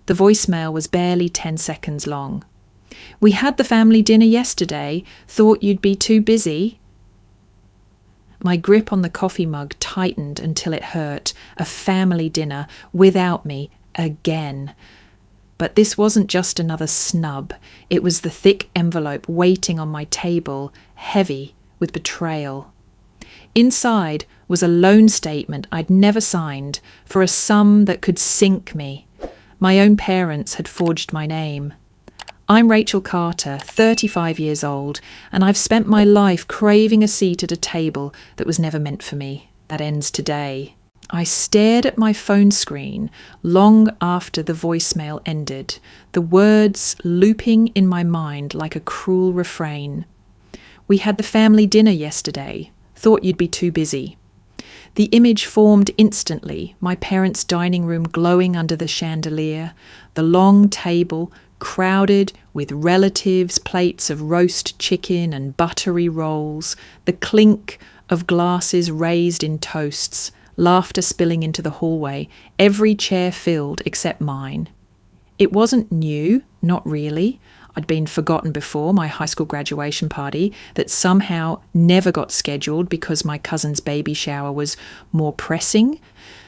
The voicemail was barely 10 seconds long. "We had the family dinner yesterday. Thought you'd be too busy." My grip on the coffee mug tightened until it hurt. A family dinner without me again. But this wasn't just another snub. It was the thick envelope waiting on my table, heavy with betrayal. Inside was a loan statement I'd never signed for a sum that could sink me. My own parents had forged my name. "I'm Rachel Carter, 35 years old, and I've spent my life craving a seat at a table that was never meant for me. That ends today." I stared at my phone screen long after the voicemail ended, the words looping in my mind like a cruel refrain. "We had the family dinner yesterday. Thought you'd be too busy." The image formed instantly, my parents' dining room glowing under the chandelier, the long table crowded with relatives, plates of roast chicken and buttery rolls, the clink of glasses raised in toasts, laughter spilling into the hallway, every chair filled except mine. It wasn't new, not really. I'd been forgotten before, my high school graduation party that somehow never got scheduled because my cousin's baby shower was more pressing.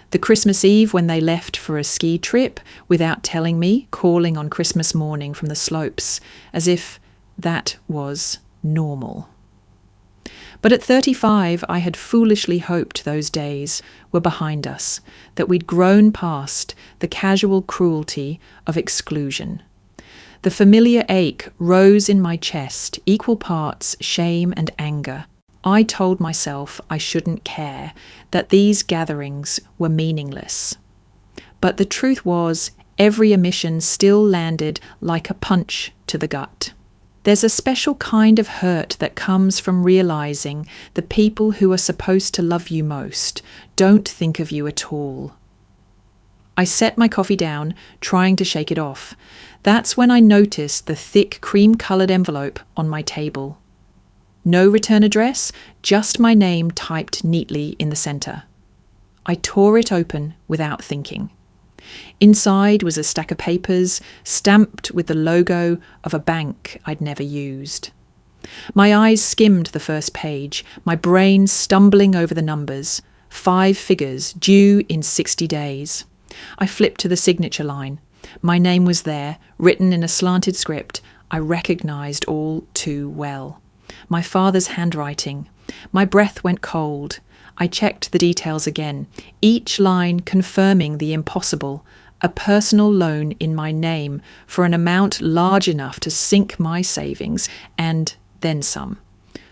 The Christmas Eve when they left for a ski trip without telling me, calling on Christmas morning from the slopes, as if that was normal. But at 35, I had foolishly hoped those days were behind us, that we'd grown past the casual cruelty of exclusion. The familiar ache rose in my chest, equal parts shame and anger. I told myself I shouldn't care, that these gatherings were meaningless. But the truth was, every omission still landed like a punch to the gut. There's a special kind of hurt that comes from realizing the people who are supposed to love you most don't think of you at all. I set my coffee down, trying to shake it off. That's when I noticed the thick cream-coloured envelope on my table. No return address, just my name typed neatly in the centre. I tore it open without thinking. Inside was a stack of papers, stamped with the logo of a bank I'd never used. My eyes skimmed the first page, my brain stumbling over the numbers. 5 figures, due in 60 days. I flipped to the signature line. My name was there, written in a slanted script I recognised all too well. My father's handwriting. My breath went cold. I checked the details again, each line confirming the impossible, a personal loan in my name for an amount large enough to sink my savings, and then some.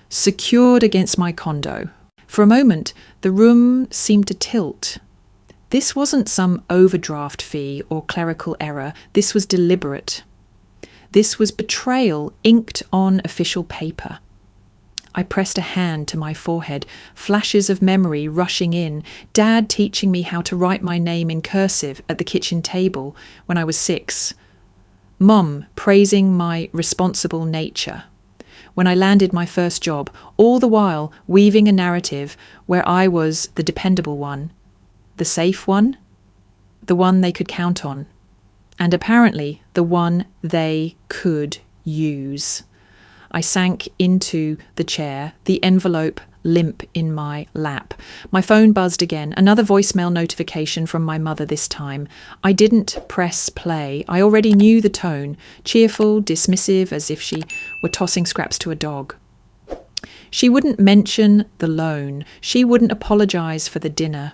Secured against my condo. For a moment, the room seemed to tilt. This wasn't some overdraft fee or clerical error. This was deliberate. This was betrayal inked on official paper. I pressed a hand to my forehead, flashes of memory rushing in, Dad teaching me how to write my name in cursive at the kitchen table when I was 6. Mum praising my responsible nature. When I landed my first job, all the while weaving a narrative where I was the dependable one, the safe one, the one they could count on, and apparently the one they could use. I sank into the chair, the envelope limp in my lap. My phone buzzed again, another voicemail notification from my mother this time. I didn't press play. I already knew the tone, cheerful, dismissive, as if she were tossing scraps to a dog. She wouldn't mention the loan. She wouldn't apologise for the dinner.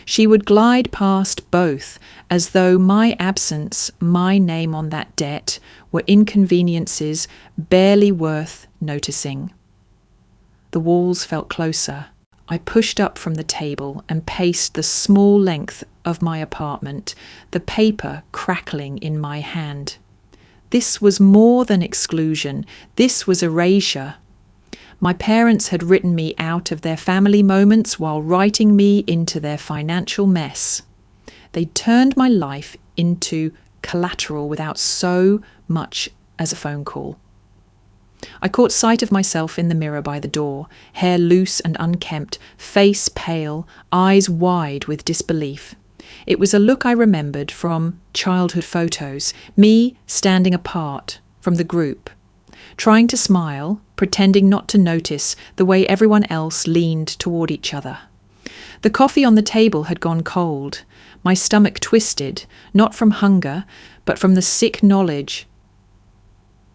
She would glide past both as though my absence, my name on that debt, were inconveniences barely worth noticing. The walls felt closer. I pushed up from the table and paced the small length of my apartment, the paper crackling in my hand. This was more than exclusion. This was erasure. My parents had written me out of their family moments while writing me into their financial mess. They turned my life into collateral without so much as a phone call. I caught sight of myself in the mirror by the door, hair loose and unkempt, face pale, eyes wide with disbelief. It was a look I remembered from childhood photos, me standing apart from the group, trying to smile, pretending not to notice the way everyone else leaned toward each other. The coffee on the table had gone cold. My stomach twisted, not from hunger, but from the sick knowledge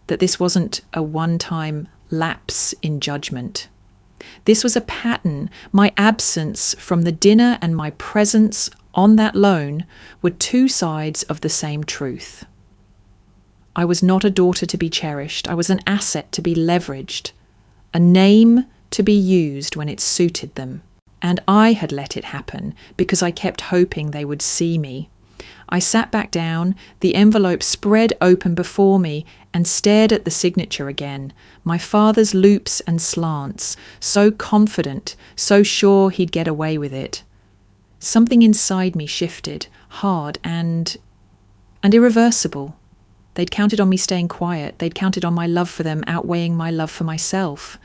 that this wasn't a one-time lapse in judgment. This was a pattern. My absence from the dinner and my presence on that loan were two sides of the same truth. I was not a daughter to be cherished. I was an asset to be leveraged, a name to be used when it suited them. And I had let it happen because I kept hoping they would see me. I sat back down, the envelope spread open before me, and stared at the signature again, my father's loops and slants, so confident, so sure he'd get away with it. Something inside me shifted, hard and irreversible. They'd counted on me staying quiet. They'd counted on my love for them outweighing my love for myself.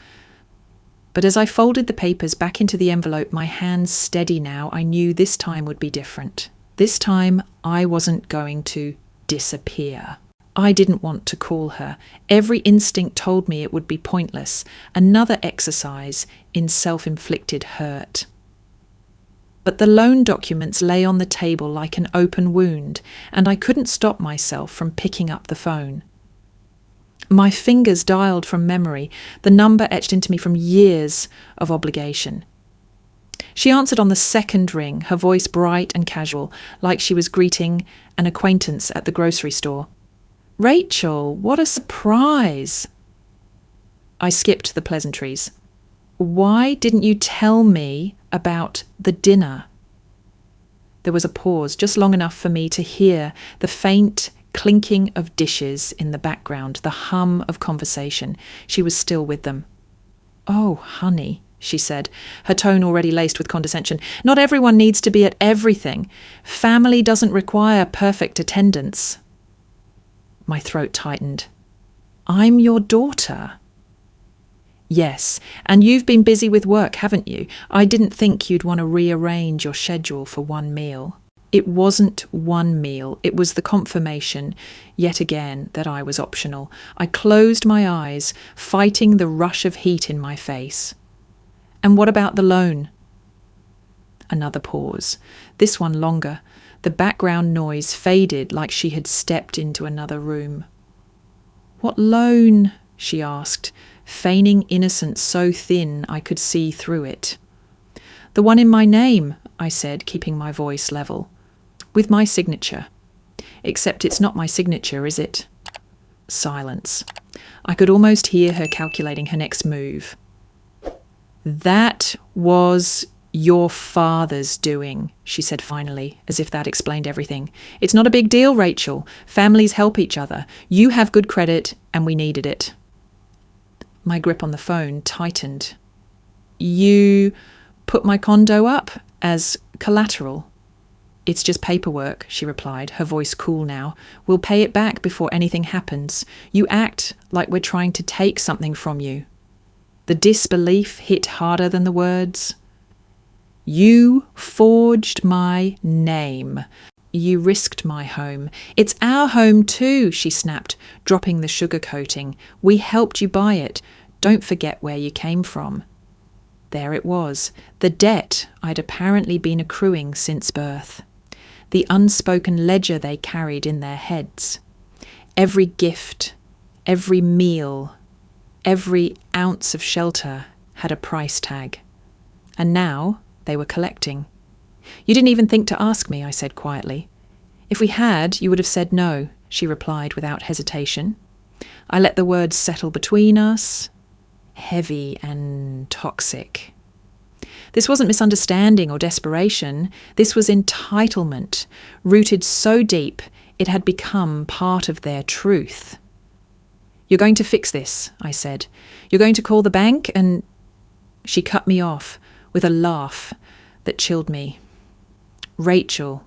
But as I folded the papers back into the envelope, my hands steady now, I knew this time would be different. This time, I wasn't going to disappear. I didn't want to call her. Every instinct told me it would be pointless. Another exercise in self-inflicted hurt. But the loan documents lay on the table like an open wound, and I couldn't stop myself from picking up the phone. My fingers dialed from memory, the number etched into me from years of obligation. She answered on the second ring, her voice bright and casual, like she was greeting an acquaintance at the grocery store. "Rachel, what a surprise!" I skipped the pleasantries. "Why didn't you tell me about the dinner?" There was a pause, just long enough for me to hear the faint clinking of dishes in the background, the hum of conversation. She was still with them. "Oh, honey," she said, her tone already laced with condescension. "Not everyone needs to be at everything. Family doesn't require perfect attendance." My throat tightened. "I'm your daughter." "Yes, and you've been busy with work, haven't you? I didn't think you'd want to rearrange your schedule for one meal." It wasn't one meal, it was the confirmation, yet again, that I was optional. I closed my eyes, fighting the rush of heat in my face. "And what about the loan?" Another pause, this one longer. The background noise faded like she had stepped into another room. "What loan?" she asked, feigning innocence so thin I could see through it. "The one in my name," I said, keeping my voice level. "With my signature. Except it's not my signature, is it?" Silence. I could almost hear her calculating her next move. "That was your father's doing," she said finally, as if that explained everything. "It's not a big deal, Rachel. Families help each other. You have good credit, and we needed it." My grip on the phone tightened. "You put my condo up as collateral?" "It's just paperwork," she replied, her voice cool now. "We'll pay it back before anything happens. You act like we're trying to take something from you." The disbelief hit harder than the words. "You forged my name. You risked my home. It's our home too," she snapped, dropping the sugar coating. "We helped you buy it. Don't forget where you came from." There it was, the debt I'd apparently been accruing since birth. The unspoken ledger they carried in their heads. Every gift, every meal, every ounce of shelter had a price tag. And now they were collecting. "You didn't even think to ask me," I said quietly. "If we had, you would have said no," she replied without hesitation. I let the words settle between us, heavy and toxic. This wasn't misunderstanding or desperation. This was entitlement, rooted so deep it had become part of their truth. "You're going to fix this," I said. "You're going to call the bank and—" She cut me off with a laugh that chilled me. "Rachel,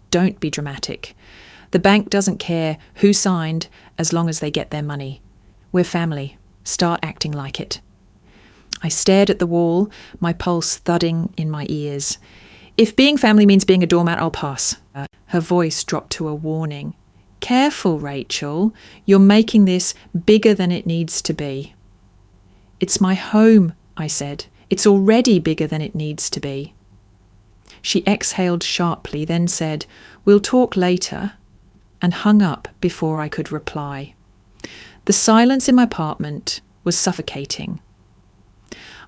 don't be dramatic. The bank doesn't care who signed as long as they get their money. We're family. Start acting like it." I stared at the wall, my pulse thudding in my ears. If being family means being a doormat, I'll pass. Her voice dropped to a warning. Careful, Rachel. You're making this bigger than it needs to be. It's my home, I said. It's already bigger than it needs to be. She exhaled sharply, then said, We'll talk later, and hung up before I could reply. The silence in my apartment was suffocating.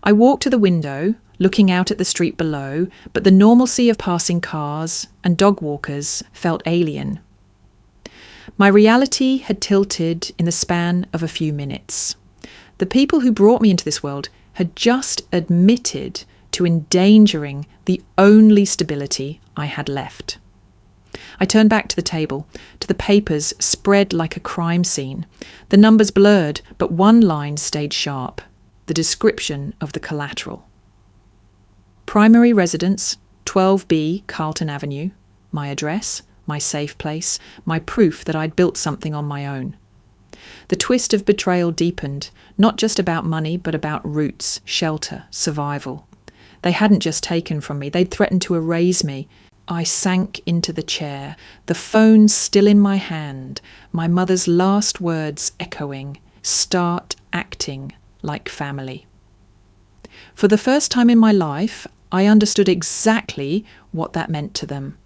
I walked to the window, looking out at the street below, but the normalcy of passing cars and dog walkers felt alien. My reality had tilted in the span of a few minutes. The people who brought me into this world had just admitted to endangering the only stability I had left. I turned back to the table, to the papers spread like a crime scene. The numbers blurred, but one line stayed sharp, the description of the collateral. Primary residence, 12B Carlton Avenue, my address, my safe place, my proof that I'd built something on my own. The twist of betrayal deepened, not just about money, but about roots, shelter, survival. They hadn't just taken from me, they'd threatened to erase me. I sank into the chair, the phone still in my hand, my mother's last words echoing, start acting like family. For the first time in my life, I understood exactly what that meant to them.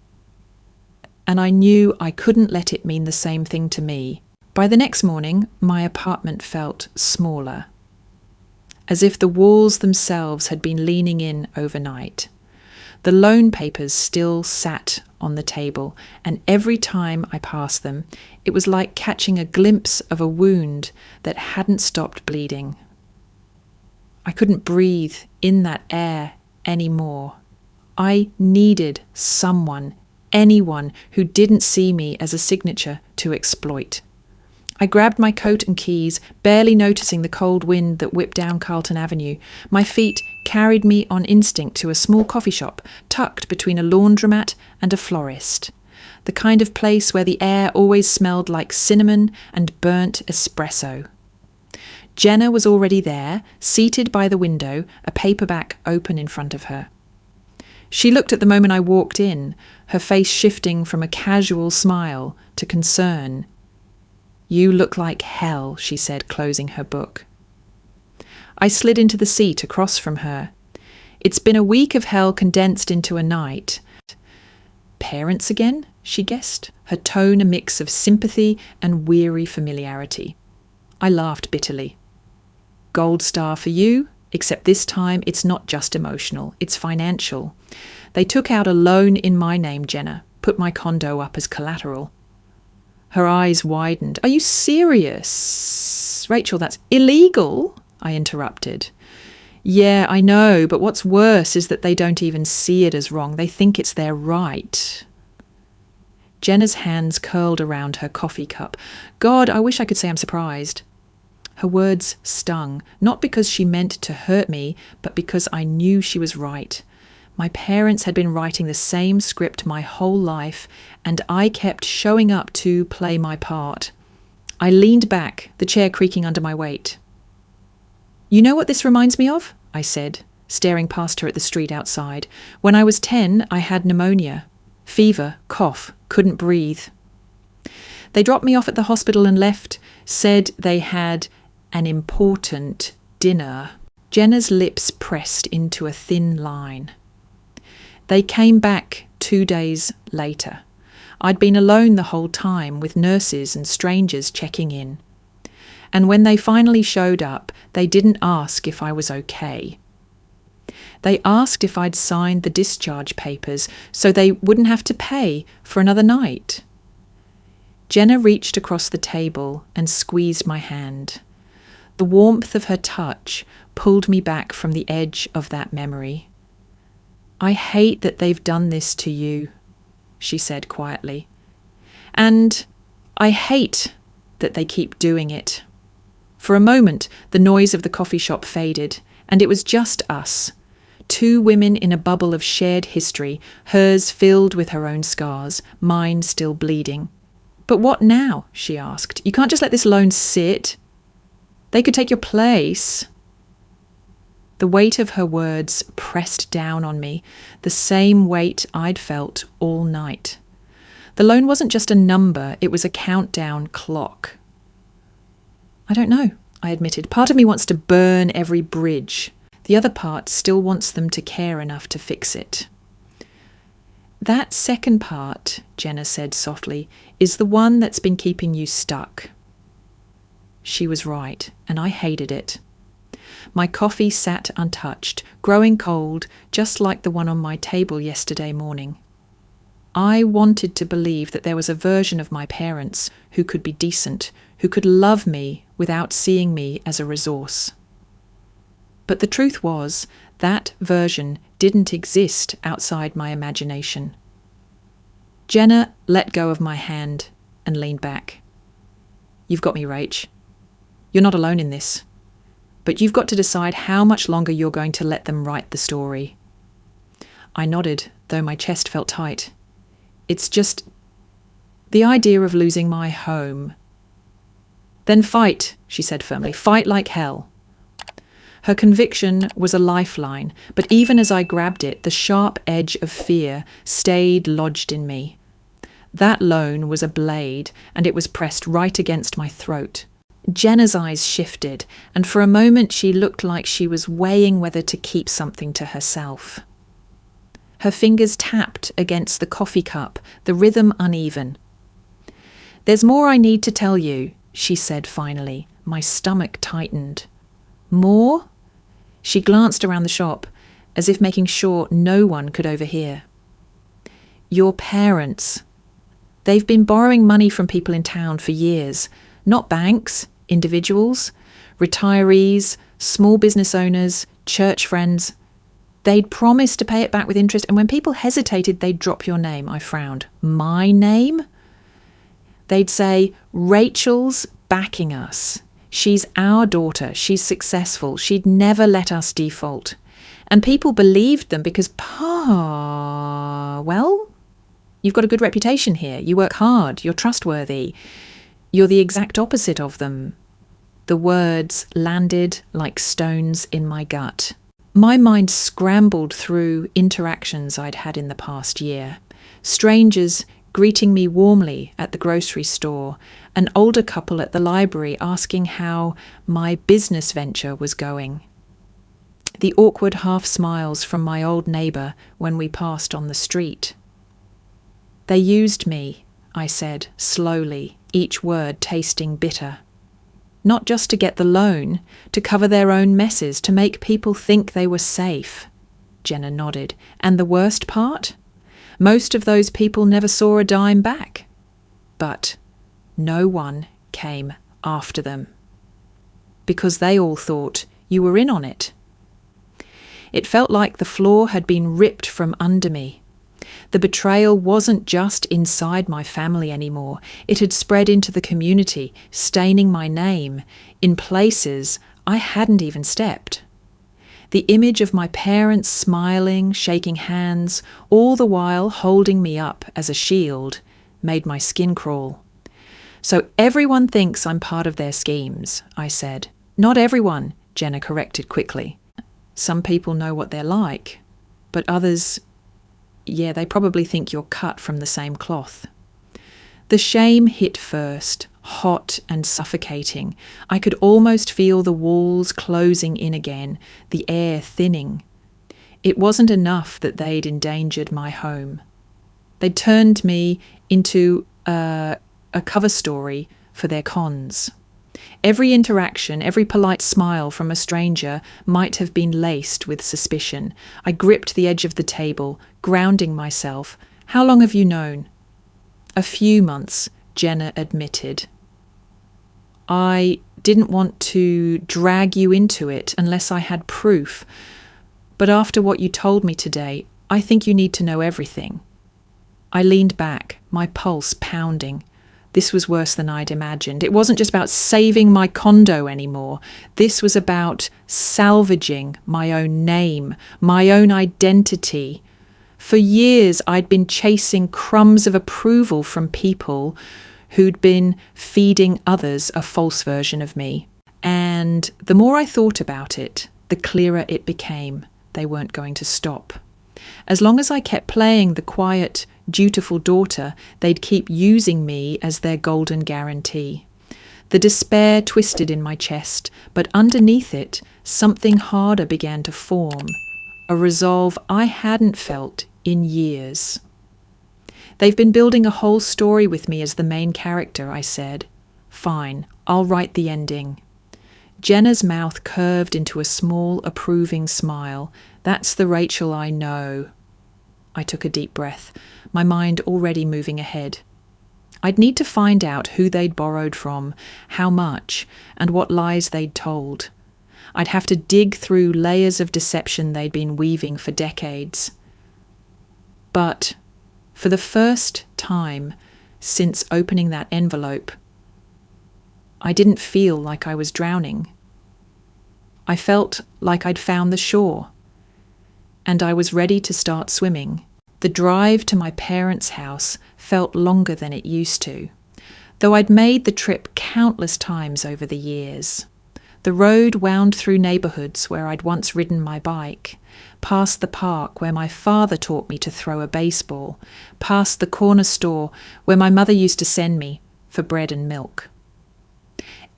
And I knew I couldn't let it mean the same thing to me. By the next morning, my apartment felt smaller, as if the walls themselves had been leaning in overnight. The loan papers still sat on the table, and every time I passed them, it was like catching a glimpse of a wound that hadn't stopped bleeding. I couldn't breathe in that air anymore. I needed someone, anyone who didn't see me as a signature to exploit. I grabbed my coat and keys, barely noticing the cold wind that whipped down Carlton Avenue. My feet carried me on instinct to a small coffee shop tucked between a laundromat and a florist. The kind of place where the air always smelled like cinnamon and burnt espresso. Jenna was already there, seated by the window, a paperback open in front of her. She looked at the moment I walked in, her face shifting from a casual smile to concern. You look like hell, she said, closing her book. I slid into the seat across from her. It's been a week of hell condensed into a night. Parents again, she guessed, her tone a mix of sympathy and weary familiarity. I laughed bitterly. Gold star for you, except this time it's not just emotional, it's financial. They took out a loan in my name, Jenna, put my condo up as collateral. Her eyes widened. Are you serious? Rachel, that's illegal, I interrupted. Yeah, I know, but what's worse is that they don't even see it as wrong. They think it's their right. Jenna's hands curled around her coffee cup. God, I wish I could say I'm surprised. Her words stung, not because she meant to hurt me, but because I knew she was right. My parents had been writing the same script my whole life, and I kept showing up to play my part. I leaned back, the chair creaking under my weight. You know what this reminds me of? I said, staring past her at the street outside. When I was 10, I had pneumonia. Fever, cough, couldn't breathe. They dropped me off at the hospital and left, said they had an important dinner. Jenna's lips pressed into a thin line. They came back 2 days later. I'd been alone the whole time, with nurses and strangers checking in. And when they finally showed up, they didn't ask if I was okay. They asked if I'd signed the discharge papers so they wouldn't have to pay for another night. Jenna reached across the table and squeezed my hand. The warmth of her touch pulled me back from the edge of that memory. I hate that they've done this to you, she said quietly. And I hate that they keep doing it. For a moment, the noise of the coffee shop faded, and it was just us. 2 women in a bubble of shared history, hers filled with her own scars, mine still bleeding. But what now? She asked. You can't just let this loan sit. They could take your place. The weight of her words pressed down on me, the same weight I'd felt all night. The loan wasn't just a number, it was a countdown clock. I don't know, I admitted. Part of me wants to burn every bridge. The other part still wants them to care enough to fix it. That second part, Jenna said softly, is the one that's been keeping you stuck. She was right, and I hated it. My coffee sat untouched, growing cold, just like the one on my table yesterday morning. I wanted to believe that there was a version of my parents who could be decent, who could love me without seeing me as a resource. But the truth was, that version didn't exist outside my imagination. Jenna let go of my hand and leaned back. You've got me, Rach. You're not alone in this. But you've got to decide how much longer you're going to let them write the story. I nodded, though my chest felt tight. It's just the idea of losing my home. Then fight, she said firmly. Fight like hell. Her conviction was a lifeline, but even as I grabbed it, the sharp edge of fear stayed lodged in me. That loan was a blade, and it was pressed right against my throat. Jenna's eyes shifted, and for a moment she looked like she was weighing whether to keep something to herself. Her fingers tapped against the coffee cup, the rhythm uneven. There's more I need to tell you, she said finally. My stomach tightened. More? She glanced around the shop, as if making sure no one could overhear. Your parents. They've been borrowing money from people in town for years. Not banks, individuals, retirees, small business owners, church friends. They'd promised to pay it back with interest, and when people hesitated, they'd drop your name. I frowned. My name? They'd say, Rachel's backing us. She's our daughter. She's successful. She'd never let us default. And people believed them because, well, you've got a good reputation here. You work hard. You're trustworthy. You're the exact opposite of them. The words landed like stones in my gut. My mind scrambled through interactions I'd had in the past year. Strangers greeting me warmly at the grocery store, an older couple at the library asking how my business venture was going. The awkward half smiles from my old neighbour when we passed on the street. They used me, I said slowly, each word tasting bitter. Not just to get the loan, to cover their own messes, to make people think they were safe. Jenna nodded. And the worst part? Most of those people never saw a dime back. But no one came after them. Because they all thought you were in on it. It felt like the floor had been ripped from under me. The betrayal wasn't just inside my family anymore. It had spread into the community, staining my name in places I hadn't even stepped. The image of my parents smiling, shaking hands, all the while holding me up as a shield, made my skin crawl. So everyone thinks I'm part of their schemes, I said. Not everyone, Jenna corrected quickly. Some people know what they're like, but others, they probably think you're cut from the same cloth. The shame hit first, hot and suffocating. I could almost feel the walls closing in again, the air thinning. It wasn't enough that they'd endangered my home. They'd turned me into a cover story for their cons. Every interaction, every polite smile from a stranger might have been laced with suspicion. I gripped the edge of the table, grounding myself. How long have you known? A few months, Jenna admitted. I didn't want to drag you into it unless I had proof. But after what you told me today, I think you need to know everything. I leaned back, my pulse pounding. This was worse than I'd imagined. It wasn't just about saving my condo anymore. This was about salvaging my own name, my own identity. For years, I'd been chasing crumbs of approval from people who'd been feeding others a false version of me. And the more I thought about it, the clearer it became they weren't going to stop. As long as I kept playing the quiet, dutiful daughter, they'd keep using me as their golden guarantee. The despair twisted in my chest, but underneath it, something harder began to form, a resolve I hadn't felt in years. They've been building a whole story with me as the main character, I said. Fine, I'll write the ending. Jenna's mouth curved into a small, approving smile. That's the Rachel I know. I took a deep breath, my mind already moving ahead. I'd need to find out who they'd borrowed from, how much, and what lies they'd told. I'd have to dig through layers of deception they'd been weaving for decades. But for the first time since opening that envelope, I didn't feel like I was drowning. I felt like I'd found the shore, and I was ready to start swimming. The drive to my parents' house felt longer than it used to, though I'd made the trip countless times over the years. The road wound through neighbourhoods where I'd once ridden my bike, past the park where my father taught me to throw a baseball, past the corner store where my mother used to send me for bread and milk.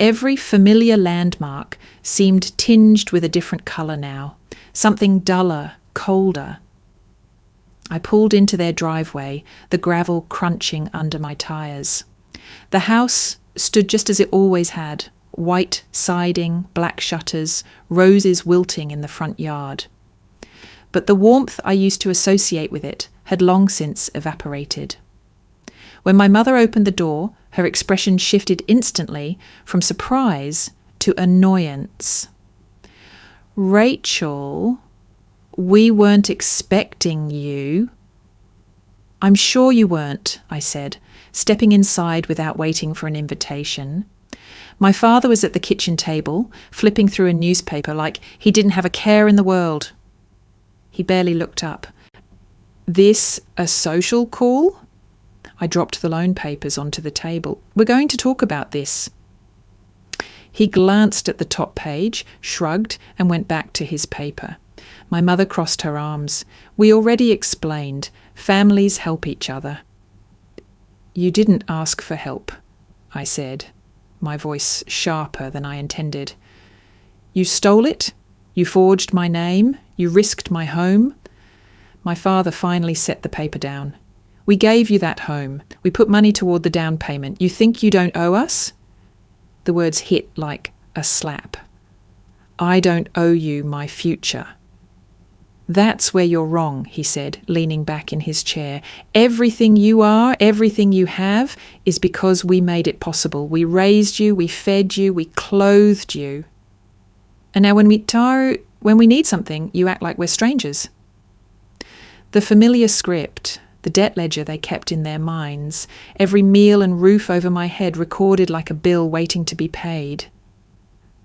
Every familiar landmark seemed tinged with a different colour now, something duller, colder. I pulled into their driveway, the gravel crunching under my tyres. The house stood just as it always had, white siding, black shutters, roses wilting in the front yard. But the warmth I used to associate with it had long since evaporated. When my mother opened the door, her expression shifted instantly from surprise to annoyance. Rachel, we weren't expecting you. I'm sure you weren't, I said, stepping inside without waiting for an invitation. My father was at the kitchen table, flipping through a newspaper like he didn't have a care in the world. He barely looked up. This a social call? I dropped the loan papers onto the table. We're going to talk about this. He glanced at the top page, shrugged, and went back to his paper. My mother crossed her arms. We already explained. Families help each other. You didn't ask for help, I said, my voice sharper than I intended. You stole it. You forged my name. You risked my home. My father finally set the paper down. We gave you that home. We put money toward the down payment. You think you don't owe us? The words hit like a slap. I don't owe you my future. That's where you're wrong, he said, leaning back in his chair. Everything you are, everything you have, is because we made it possible. We raised you, we fed you, we clothed you. And now when we need something, you act like we're strangers. The familiar script, the debt ledger they kept in their minds, every meal and roof over my head recorded like a bill waiting to be paid.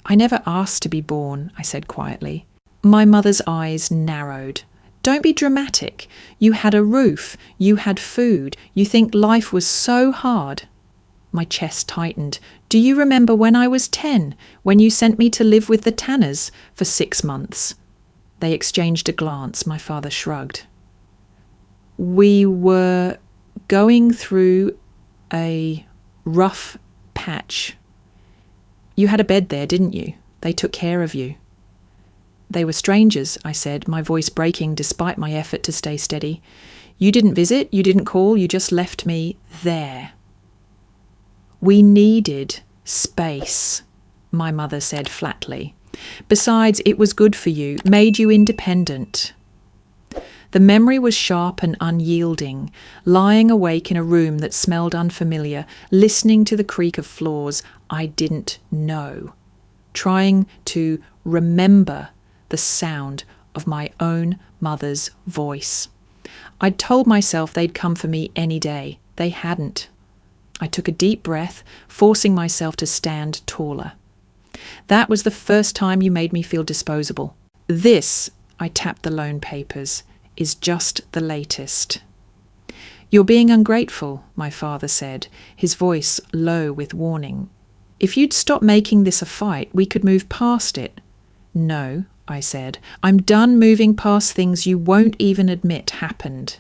I never asked to be born, I said quietly. My mother's eyes narrowed. Don't be dramatic. You had a roof. You had food. You think life was so hard. My chest tightened. Do you remember when I was 10, when you sent me to live with the Tanners for 6 months? They exchanged a glance. My father shrugged. We were going through a rough patch. You had a bed there, didn't you? They took care of you. They were strangers, I said, my voice breaking despite my effort to stay steady. You didn't visit, you didn't call, you just left me there. We needed space, my mother said flatly. Besides, it was good for you, made you independent. The memory was sharp and unyielding, lying awake in a room that smelled unfamiliar, listening to the creak of floors I didn't know, trying to remember the sound of my own mother's voice. I'd told myself they'd come for me any day. They hadn't. I took a deep breath, forcing myself to stand taller. That was the first time you made me feel disposable. This, I tapped the loan papers, is just the latest. You're being ungrateful, my father said, his voice low with warning. If you'd stop making this a fight, we could move past it. No, I said. I'm done moving past things you won't even admit happened.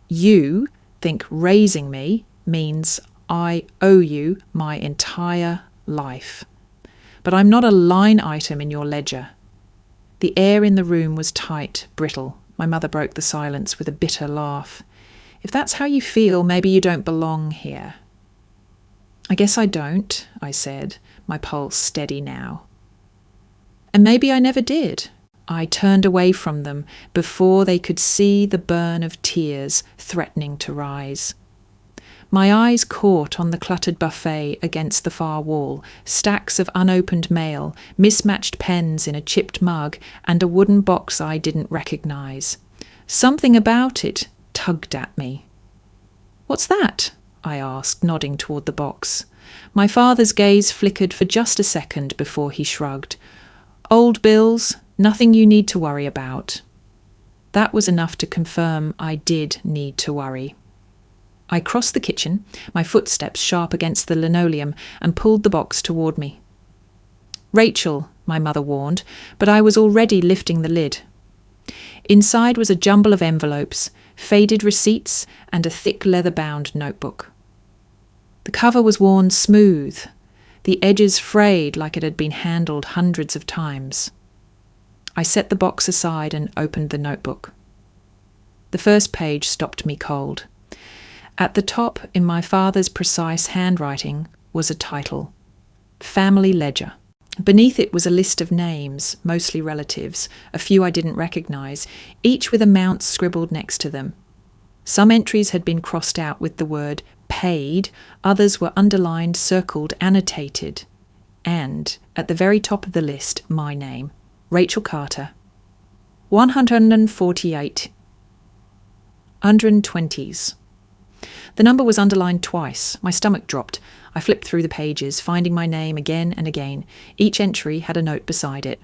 You think raising me means I owe you my entire life. But I'm not a line item in your ledger. The air in the room was tight, brittle. My mother broke the silence with a bitter laugh. If that's how you feel, maybe you don't belong here. I guess I don't, I said, my pulse steady now. And maybe I never did. I turned away from them before they could see the burn of tears threatening to rise. My eyes caught on the cluttered buffet against the far wall, stacks of unopened mail, mismatched pens in a chipped mug, and a wooden box I didn't recognise. Something about it tugged at me. "What's that?" I asked, nodding toward the box. My father's gaze flickered for just a second before he shrugged. "Old bills, nothing you need to worry about." That was enough to confirm I did need to worry. I crossed the kitchen, my footsteps sharp against the linoleum, and pulled the box toward me. "Rachel," my mother warned, but I was already lifting the lid. Inside was a jumble of envelopes, faded receipts, and a thick leather-bound notebook. The cover was worn smooth, the edges frayed like it had been handled hundreds of times. I set the box aside and opened the notebook. The first page stopped me cold. At the top, in my father's precise handwriting, was a title: Family Ledger. Beneath it was a list of names, mostly relatives, a few I didn't recognise, each with amounts scribbled next to them. Some entries had been crossed out with the word paid, others were underlined, circled, annotated. And, at the very top of the list, my name, Rachel Carter. 148. 120s. The number was underlined twice. My stomach dropped. I flipped through the pages, finding my name again and again. Each entry had a note beside it.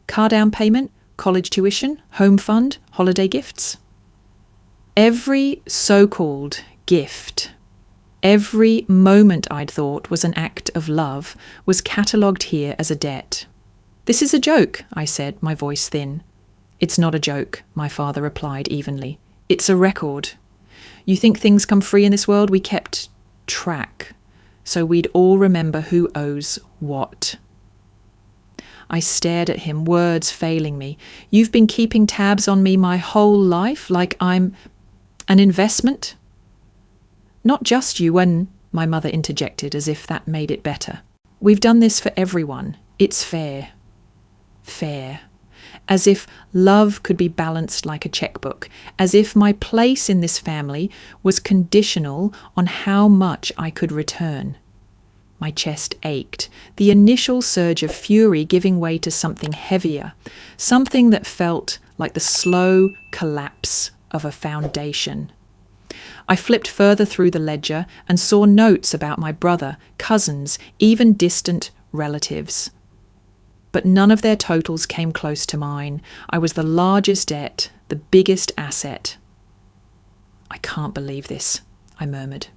Car down payment, college tuition, home fund, holiday gifts. Every so-called gift, every moment I'd thought was an act of love, was catalogued here as a debt. "This is a joke," I said, my voice thin. "It's not a joke," my father replied evenly. "It's a record. You think things come free in this world? We kept track, so we'd all remember who owes what." I stared at him, words failing me. "You've been keeping tabs on me my whole life, like I'm an investment?" "Not just you," my mother interjected, as if that made it better. "We've done this for everyone. It's fair." Fair. As if love could be balanced like a checkbook, as if my place in this family was conditional on how much I could return. My chest ached, the initial surge of fury giving way to something heavier, something that felt like the slow collapse of a foundation. I flipped further through the ledger and saw notes about my brother, cousins, even distant relatives. But none of their totals came close to mine. I was the largest debt, the biggest asset. "I can't believe this," I murmured.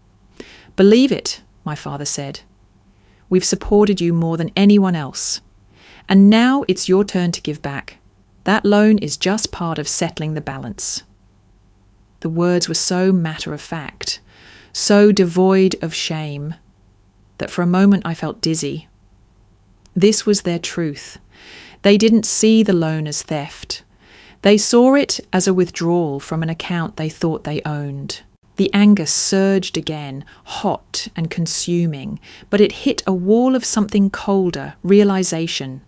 "Believe it," my father said. "We've supported you more than anyone else. And now it's your turn to give back. That loan is just part of settling the balance." The words were so matter-of-fact, so devoid of shame, that for a moment I felt dizzy. This was their truth. They didn't see the loan as theft. They saw it as a withdrawal from an account they thought they owned. The anger surged again, hot and consuming, but it hit a wall of something colder, realization.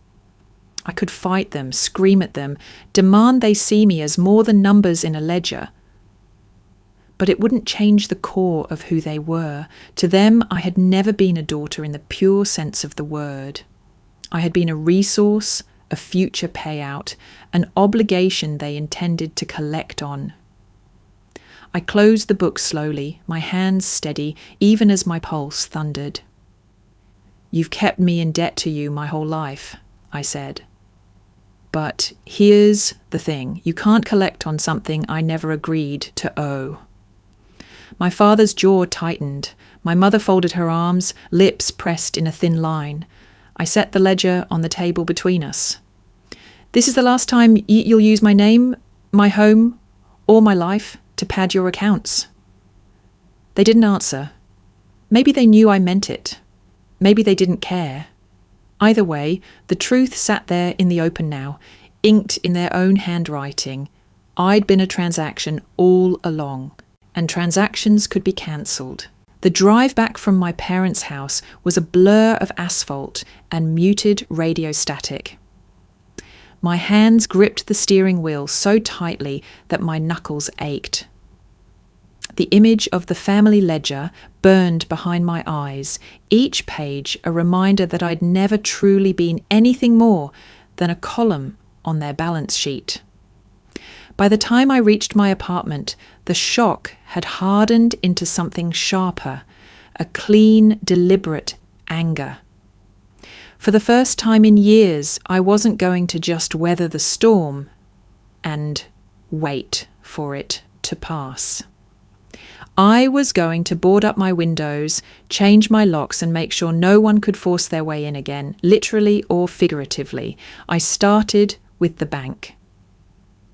I could fight them, scream at them, demand they see me as more than numbers in a ledger. But it wouldn't change the core of who they were. To them, I had never been a daughter in the pure sense of the word. I had been a resource, a future payout, an obligation they intended to collect on. I closed the book slowly, my hands steady, even as my pulse thundered. "You've kept me in debt to you my whole life," I said. "But here's the thing, you can't collect on something I never agreed to owe." My father's jaw tightened. My mother folded her arms, lips pressed in a thin line. I set the ledger on the table between us. This is the last time you'll use my name, my home, or my life to pad your accounts. They didn't answer. Maybe they knew I meant it. Maybe they didn't care. Either way, the truth sat there in the open now, inked in their own handwriting. I'd been a transaction all along, and transactions could be cancelled. The drive back from my parents' house was a blur of asphalt and muted radio static. My hands gripped the steering wheel so tightly that my knuckles ached. The image of the family ledger burned behind my eyes, each page a reminder that I'd never truly been anything more than a column on their balance sheet. By the time I reached my apartment, the shock had hardened into something sharper, a clean, deliberate anger. For the first time in years, I wasn't going to just weather the storm and wait for it to pass. I was going to board up my windows, change my locks, and make sure no one could force their way in again, literally or figuratively. I started with the bank.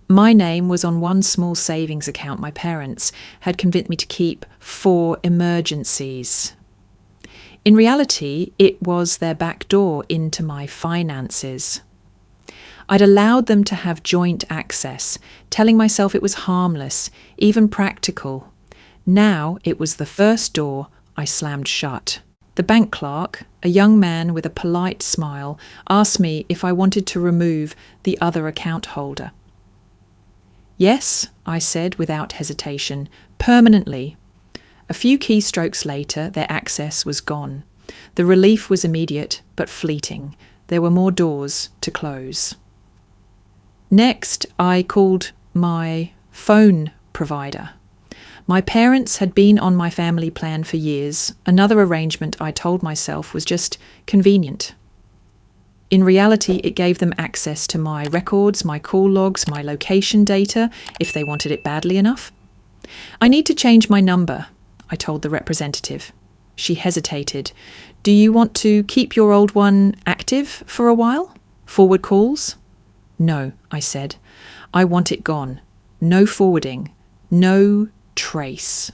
My name was on one small savings account my parents had convinced me to keep for emergencies. In reality, it was their back door into my finances. I'd allowed them to have joint access, telling myself it was harmless, even practical. Now it was the first door I slammed shut. The bank clerk, a young man with a polite smile, asked me if I wanted to remove the other account holder. Yes, I said without hesitation, permanently. A few keystrokes later, their access was gone. The relief was immediate but fleeting. There were more doors to close. Next, I called my phone provider. My parents had been on my family plan for years. Another arrangement, I told myself, was just convenient. In reality, it gave them access to my records, my call logs, my location data, if they wanted it badly enough. I need to change my number, I told the representative. She hesitated. Do you want to keep your old one active for a while? Forward calls? No, I said. I want it gone. No forwarding. No trace.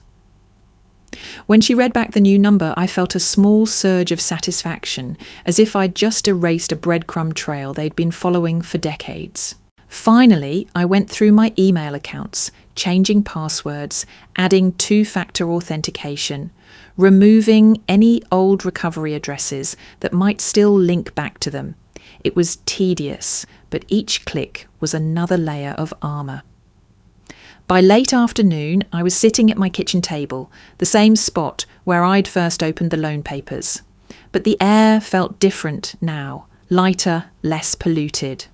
When she read back the new number, I felt a small surge of satisfaction, as if I'd just erased a breadcrumb trail they'd been following for decades. Finally, I went through my email accounts, changing passwords, adding two-factor authentication, removing any old recovery addresses that might still link back to them. It was tedious, but each click was another layer of armour. By late afternoon, I was sitting at my kitchen table, the same spot where I'd first opened the loan papers. But the air felt different now, lighter, less polluted.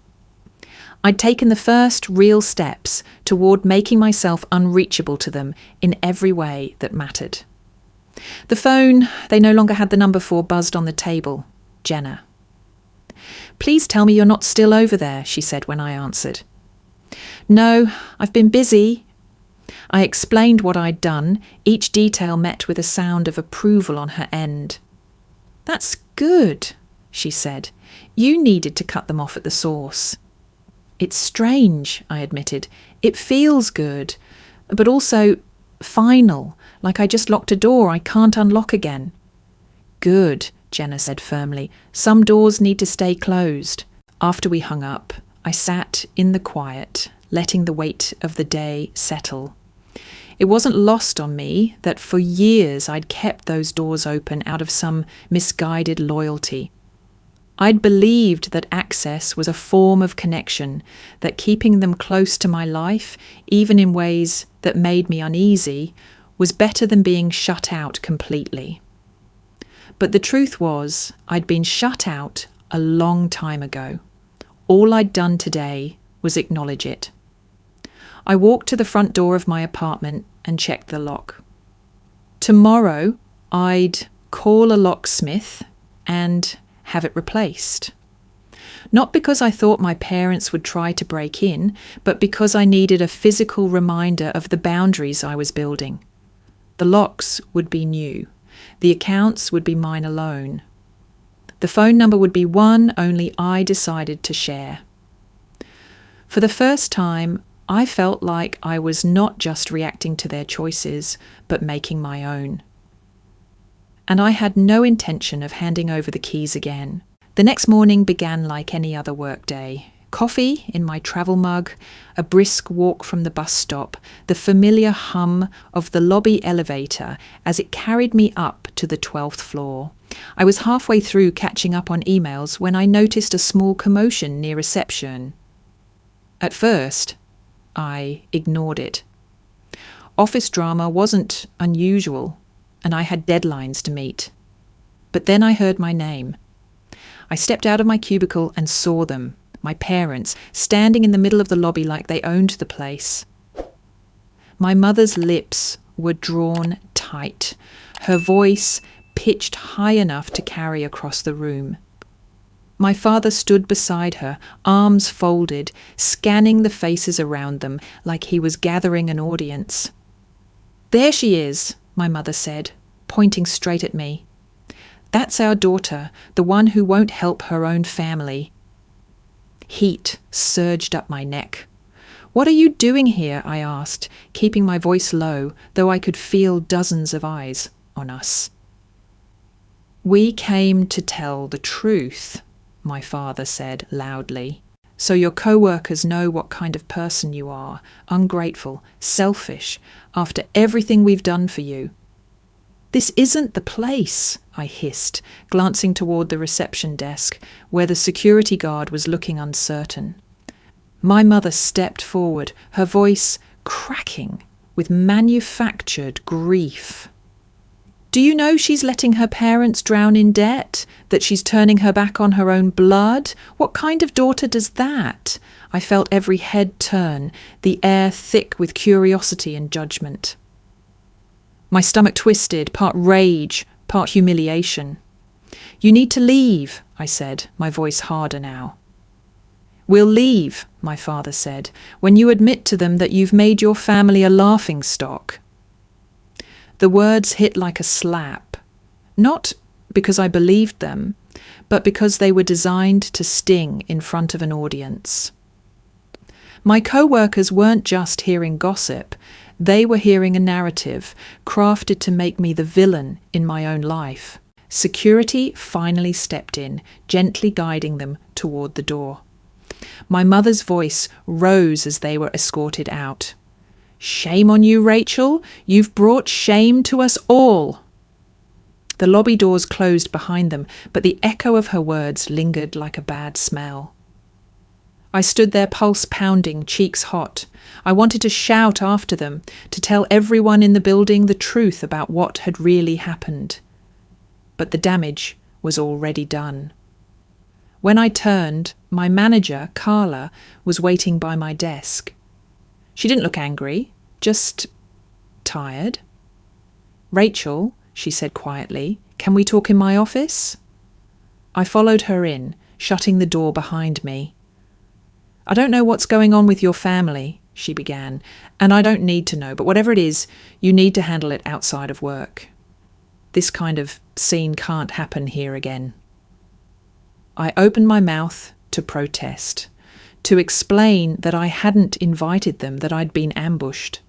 I'd taken the first real steps toward making myself unreachable to them in every way that mattered. The phone they no longer had the number for buzzed on the table. Jenna. Please tell me you're not still over there, she said when I answered. No, I've been busy. I explained what I'd done, each detail met with a sound of approval on her end. That's good, she said. You needed to cut them off at the source. It's strange, I admitted. It feels good, but also final, like I just locked a door I can't unlock again. Good, Jenna said firmly. Some doors need to stay closed. After we hung up, I sat in the quiet, letting the weight of the day settle. It wasn't lost on me that for years I'd kept those doors open out of some misguided loyalty. I'd believed that access was a form of connection, that keeping them close to my life, even in ways that made me uneasy, was better than being shut out completely. But the truth was, I'd been shut out a long time ago. All I'd done today was acknowledge it. I walked to the front door of my apartment and checked the lock. Tomorrow, I'd call a locksmith and have it replaced. Not because I thought my parents would try to break in, but because I needed a physical reminder of the boundaries I was building. The locks would be new. The accounts would be mine alone. The phone number would be one only I decided to share. For the first time, I felt like I was not just reacting to their choices, but making my own. And I had no intention of handing over the keys again. The next morning began like any other workday. Coffee in my travel mug, a brisk walk from the bus stop, the familiar hum of the lobby elevator as it carried me up to the 12th floor. I was halfway through catching up on emails when I noticed a small commotion near reception. At first, I ignored it. Office drama wasn't unusual, and I had deadlines to meet. But then I heard my name. I stepped out of my cubicle and saw them, my parents, standing in the middle of the lobby like they owned the place. My mother's lips were drawn tight, her voice pitched high enough to carry across the room. My father stood beside her, arms folded, scanning the faces around them like he was gathering an audience. "There she is," my mother said, pointing straight at me. "That's our daughter, the one who won't help her own family." Heat surged up my neck. "What are you doing here?" I asked, keeping my voice low, though I could feel dozens of eyes on us. "We came to tell the truth," my father said loudly. "So your coworkers know what kind of person you are, ungrateful, selfish, after everything we've done for you." "This isn't the place," I hissed, glancing toward the reception desk, where the security guard was looking uncertain. My mother stepped forward, her voice cracking with manufactured grief. "Do you know she's letting her parents drown in debt? That she's turning her back on her own blood? What kind of daughter does that?" I felt every head turn, the air thick with curiosity and judgment. My stomach twisted, part rage, part humiliation. "You need to leave," I said, my voice harder now. "We'll leave," my father said, "when you admit to them that you've made your family a laughingstock." The words hit like a slap, not because I believed them, but because they were designed to sting in front of an audience. My co-workers weren't just hearing gossip, they were hearing a narrative crafted to make me the villain in my own life. Security finally stepped in, gently guiding them toward the door. My mother's voice rose as they were escorted out. "Shame on you, Rachel. You've brought shame to us all." The lobby doors closed behind them, but the echo of her words lingered like a bad smell. I stood there, pulse pounding, cheeks hot. I wanted to shout after them, to tell everyone in the building the truth about what had really happened. But the damage was already done. When I turned, my manager, Carla, was waiting by my desk. She didn't look angry, just tired. "Rachel," she said quietly, "can we talk in my office?" I followed her in, shutting the door behind me. "I don't know what's going on with your family," she began, "and I don't need to know, but whatever it is, you need to handle it outside of work. This kind of scene can't happen here again." I opened my mouth to protest, to explain that I hadn't invited them, that I'd been ambushed.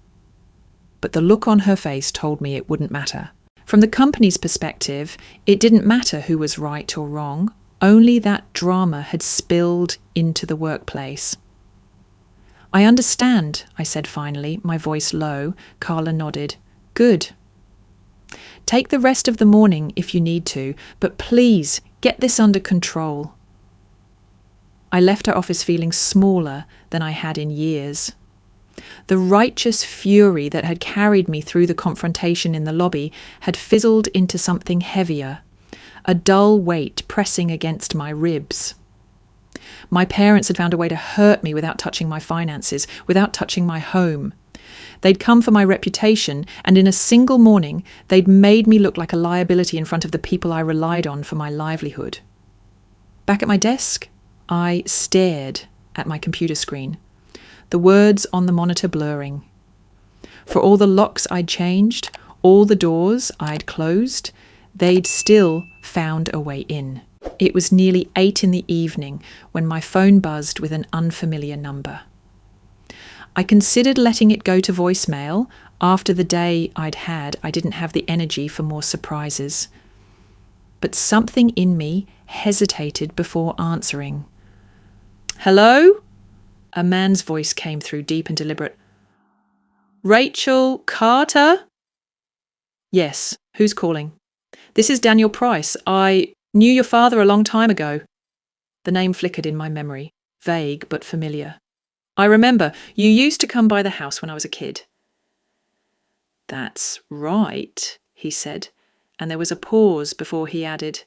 But the look on her face told me it wouldn't matter. From the company's perspective, it didn't matter who was right or wrong, only that drama had spilled into the workplace. "I understand," I said finally, my voice low. Carla nodded. "Good. Take the rest of the morning if you need to, but please get this under control." I left her office feeling smaller than I had in years. The righteous fury that had carried me through the confrontation in the lobby had fizzled into something heavier, a dull weight pressing against my ribs. My parents had found a way to hurt me without touching my finances, without touching my home. They'd come for my reputation, and in a single morning, they'd made me look like a liability in front of the people I relied on for my livelihood. Back at my desk, I stared at my computer screen, the words on the monitor blurring. For all the locks I'd changed, all the doors I'd closed, they'd still found a way in. It was nearly 8 in the evening when my phone buzzed with an unfamiliar number. I considered letting it go to voicemail. After the day I'd had, I didn't have the energy for more surprises. But something in me hesitated before answering. "Hello?" A man's voice came through, deep and deliberate. "Rachel Carter?" "Yes. Who's calling?" "This is Daniel Price. I knew your father a long time ago." The name flickered in my memory, vague but familiar. "I remember. You used to come by the house when I was a kid." "That's right," he said, and there was a pause before he added,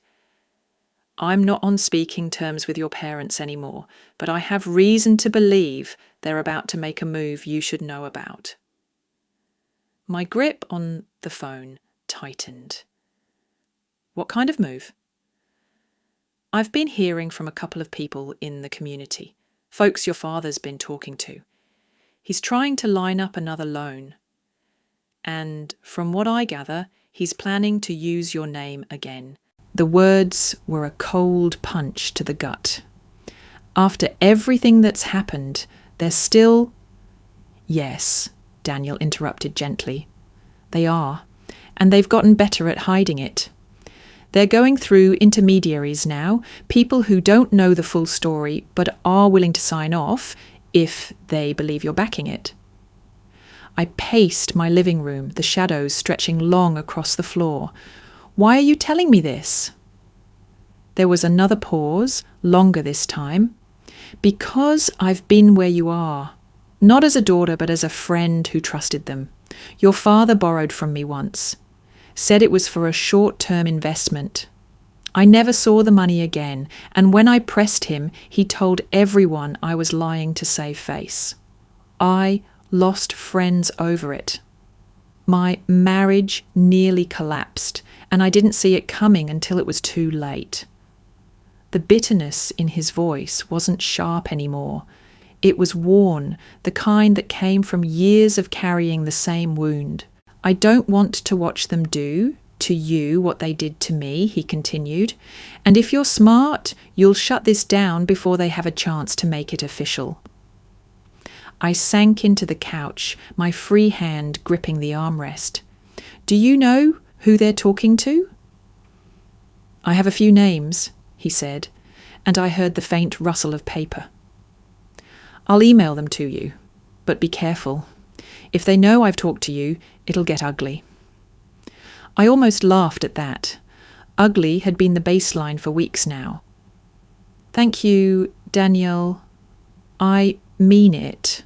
"I'm not on speaking terms with your parents anymore, but I have reason to believe they're about to make a move you should know about." My grip on the phone tightened. "What kind of move?" "I've been hearing from a couple of people in the community, folks your father's been talking to. He's trying to line up another loan. And from what I gather, he's planning to use your name again." The words were a cold punch to the gut. After everything that's happened, there's still... "Yes," Daniel interrupted gently. "They are, and they've gotten better at hiding it. They're going through intermediaries now, people who don't know the full story but are willing to sign off if they believe you're backing it." I paced my living room, the shadows stretching long across the floor. "Why are you telling me this?" There was another pause, longer this time. "Because I've been where you are. Not as a daughter, but as a friend who trusted them. Your father borrowed from me once. Said it was for a short-term investment. I never saw the money again, and when I pressed him, he told everyone I was lying to save face. I lost friends over it. My marriage nearly collapsed, and I didn't see it coming until it was too late." The bitterness in his voice wasn't sharp anymore. It was worn, the kind that came from years of carrying the same wound. "I don't want to watch them do to you what they did to me," he continued. "And if you're smart, you'll shut this down before they have a chance to make it official." I sank into the couch, my free hand gripping the armrest. "Do you know who they're talking to?" "I have a few names," he said, and I heard the faint rustle of paper. "I'll email them to you, but be careful. If they know I've talked to you, it'll get ugly." I almost laughed at that. Ugly had been the baseline for weeks now. "Thank you, Daniel. I mean it."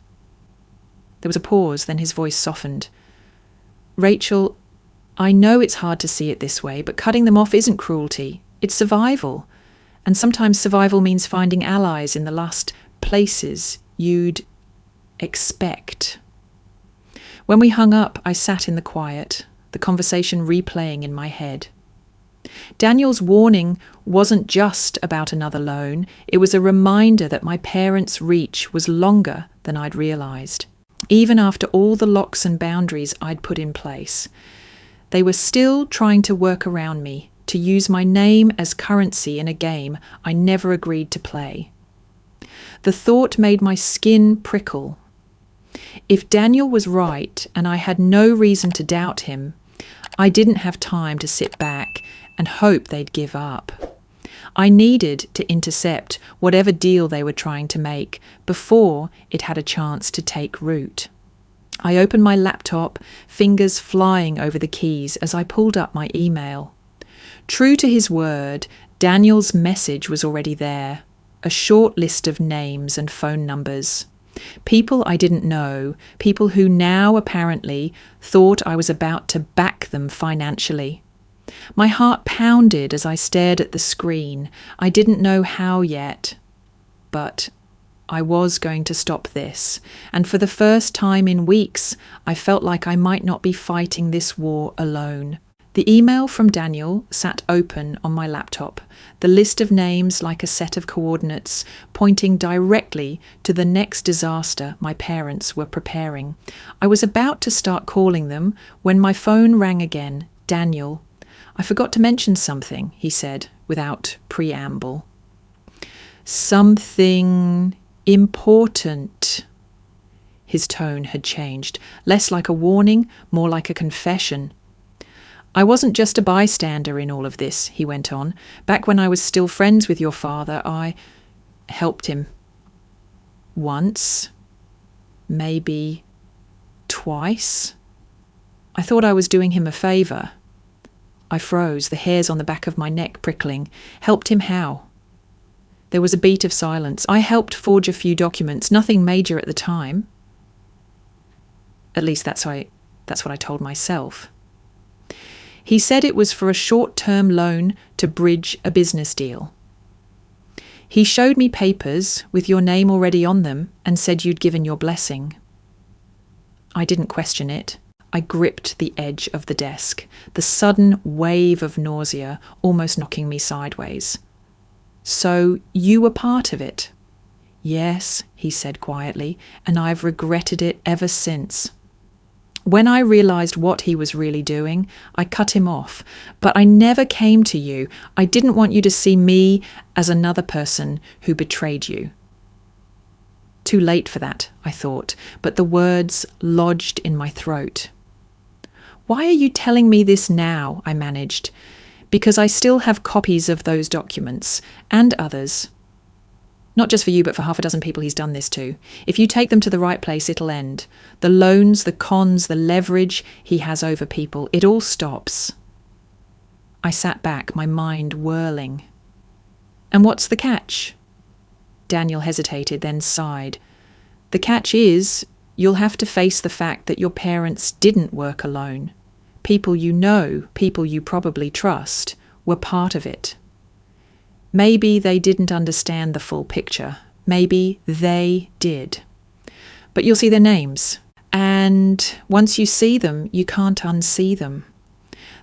There was a pause, then his voice softened. "Rachel, I know it's hard to see it this way, but cutting them off isn't cruelty. It's survival. And sometimes survival means finding allies in the last places you'd expect." When we hung up, I sat in the quiet, the conversation replaying in my head. Daniel's warning wasn't just about another loan. It was a reminder that my parents' reach was longer than I'd realised. Even after all the locks and boundaries I'd put in place, they were still trying to work around me, to use my name as currency in a game I never agreed to play. The thought made my skin prickle. If Daniel was right and I had no reason to doubt him, I didn't have time to sit back and hope they'd give up. I needed to intercept whatever deal they were trying to make before it had a chance to take root. I opened my laptop, fingers flying over the keys as I pulled up my email. True to his word, Daniel's message was already there, a short list of names and phone numbers. People I didn't know, people who now apparently thought I was about to back them financially. My heart pounded as I stared at the screen. I didn't know how yet, but I was going to stop this, and for the first time in weeks, I felt like I might not be fighting this war alone. The email from Daniel sat open on my laptop, the list of names like a set of coordinates pointing directly to the next disaster my parents were preparing. I was about to start calling them when my phone rang again. "Daniel, I forgot to mention something," he said without preamble. "Something important." His tone had changed, less like a warning, more like a confession. I wasn't just a bystander in all of this, he went on. Back when I was still friends with your father, I helped him. Once, maybe twice. I thought I was doing him a favour. I froze, the hairs on the back of my neck prickling. Helped him how? There was a beat of silence. I helped forge a few documents, nothing major at the time. At least that's what I told myself. He said it was for a short-term loan to bridge a business deal. He showed me papers with your name already on them and said you'd given your blessing. I didn't question it. I gripped the edge of the desk, the sudden wave of nausea almost knocking me sideways. So you were part of it? Yes, he said quietly, and I've regretted it ever since. When I realised what he was really doing, I cut him off. But I never came to you. I didn't want you to see me as another person who betrayed you. Too late for that, I thought, but the words lodged in my throat. Why are you telling me this now? I managed. Because I still have copies of those documents, and others. Not just for you, but for half a dozen people he's done this to. If you take them to the right place, it'll end. The loans, the cons, the leverage he has over people, it all stops. I sat back, my mind whirling. And what's the catch? Daniel hesitated, then sighed. The catch is, you'll have to face the fact that your parents didn't work alone. People you know, people you probably trust, were part of it. Maybe they didn't understand the full picture. Maybe they did. But you'll see their names. And once you see them, you can't unsee them.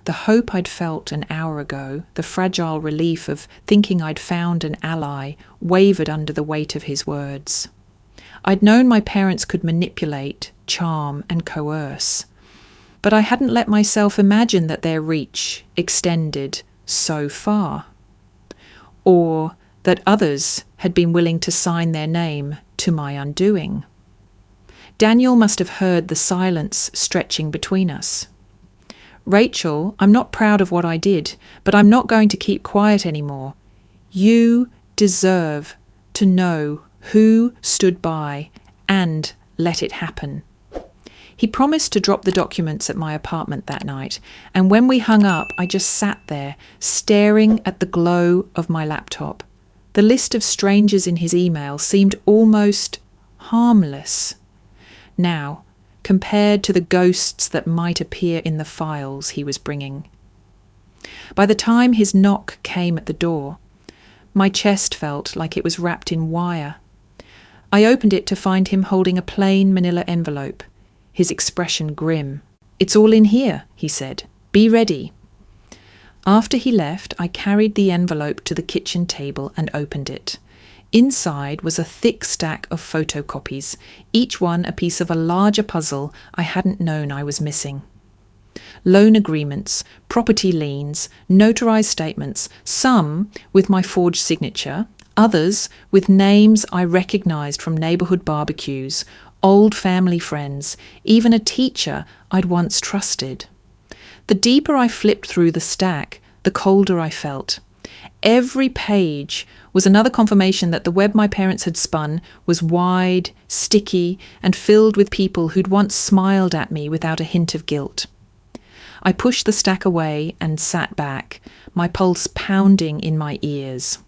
The hope I'd felt an hour ago, the fragile relief of thinking I'd found an ally, wavered under the weight of his words. I'd known my parents could manipulate, charm, and coerce. But I hadn't let myself imagine that their reach extended so far. Or that others had been willing to sign their name to my undoing. Daniel must have heard the silence stretching between us. Rachel, I'm not proud of what I did, but I'm not going to keep quiet anymore. You deserve to know who stood by and let it happen. He promised to drop the documents at my apartment that night, and when we hung up, I just sat there, staring at the glow of my laptop. The list of strangers in his email seemed almost harmless. Now, compared to the ghosts that might appear in the files he was bringing. By the time his knock came at the door, my chest felt like it was wrapped in wire. I opened it to find him holding a plain manila envelope, his expression grim. It's all in here, he said. Be ready. After he left, I carried the envelope to the kitchen table and opened it. Inside was a thick stack of photocopies, each one a piece of a larger puzzle I hadn't known I was missing. Loan agreements, property liens, notarized statements, some with my forged signature, others with names I recognized from neighborhood barbecues, old family friends, even a teacher I'd once trusted. The deeper I flipped through the stack, the colder I felt. Every page was another confirmation that the web my parents had spun was wide, sticky, and filled with people who'd once smiled at me without a hint of guilt. I pushed the stack away and sat back, my pulse pounding in my ears.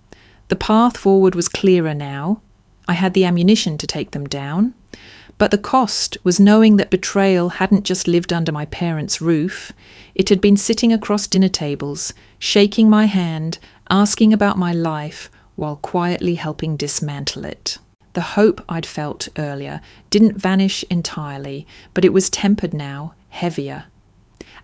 The path forward was clearer now. I had the ammunition to take them down. But the cost was knowing that betrayal hadn't just lived under my parents' roof. It had been sitting across dinner tables, shaking my hand, asking about my life, while quietly helping dismantle it. The hope I'd felt earlier didn't vanish entirely, but it was tempered now, heavier.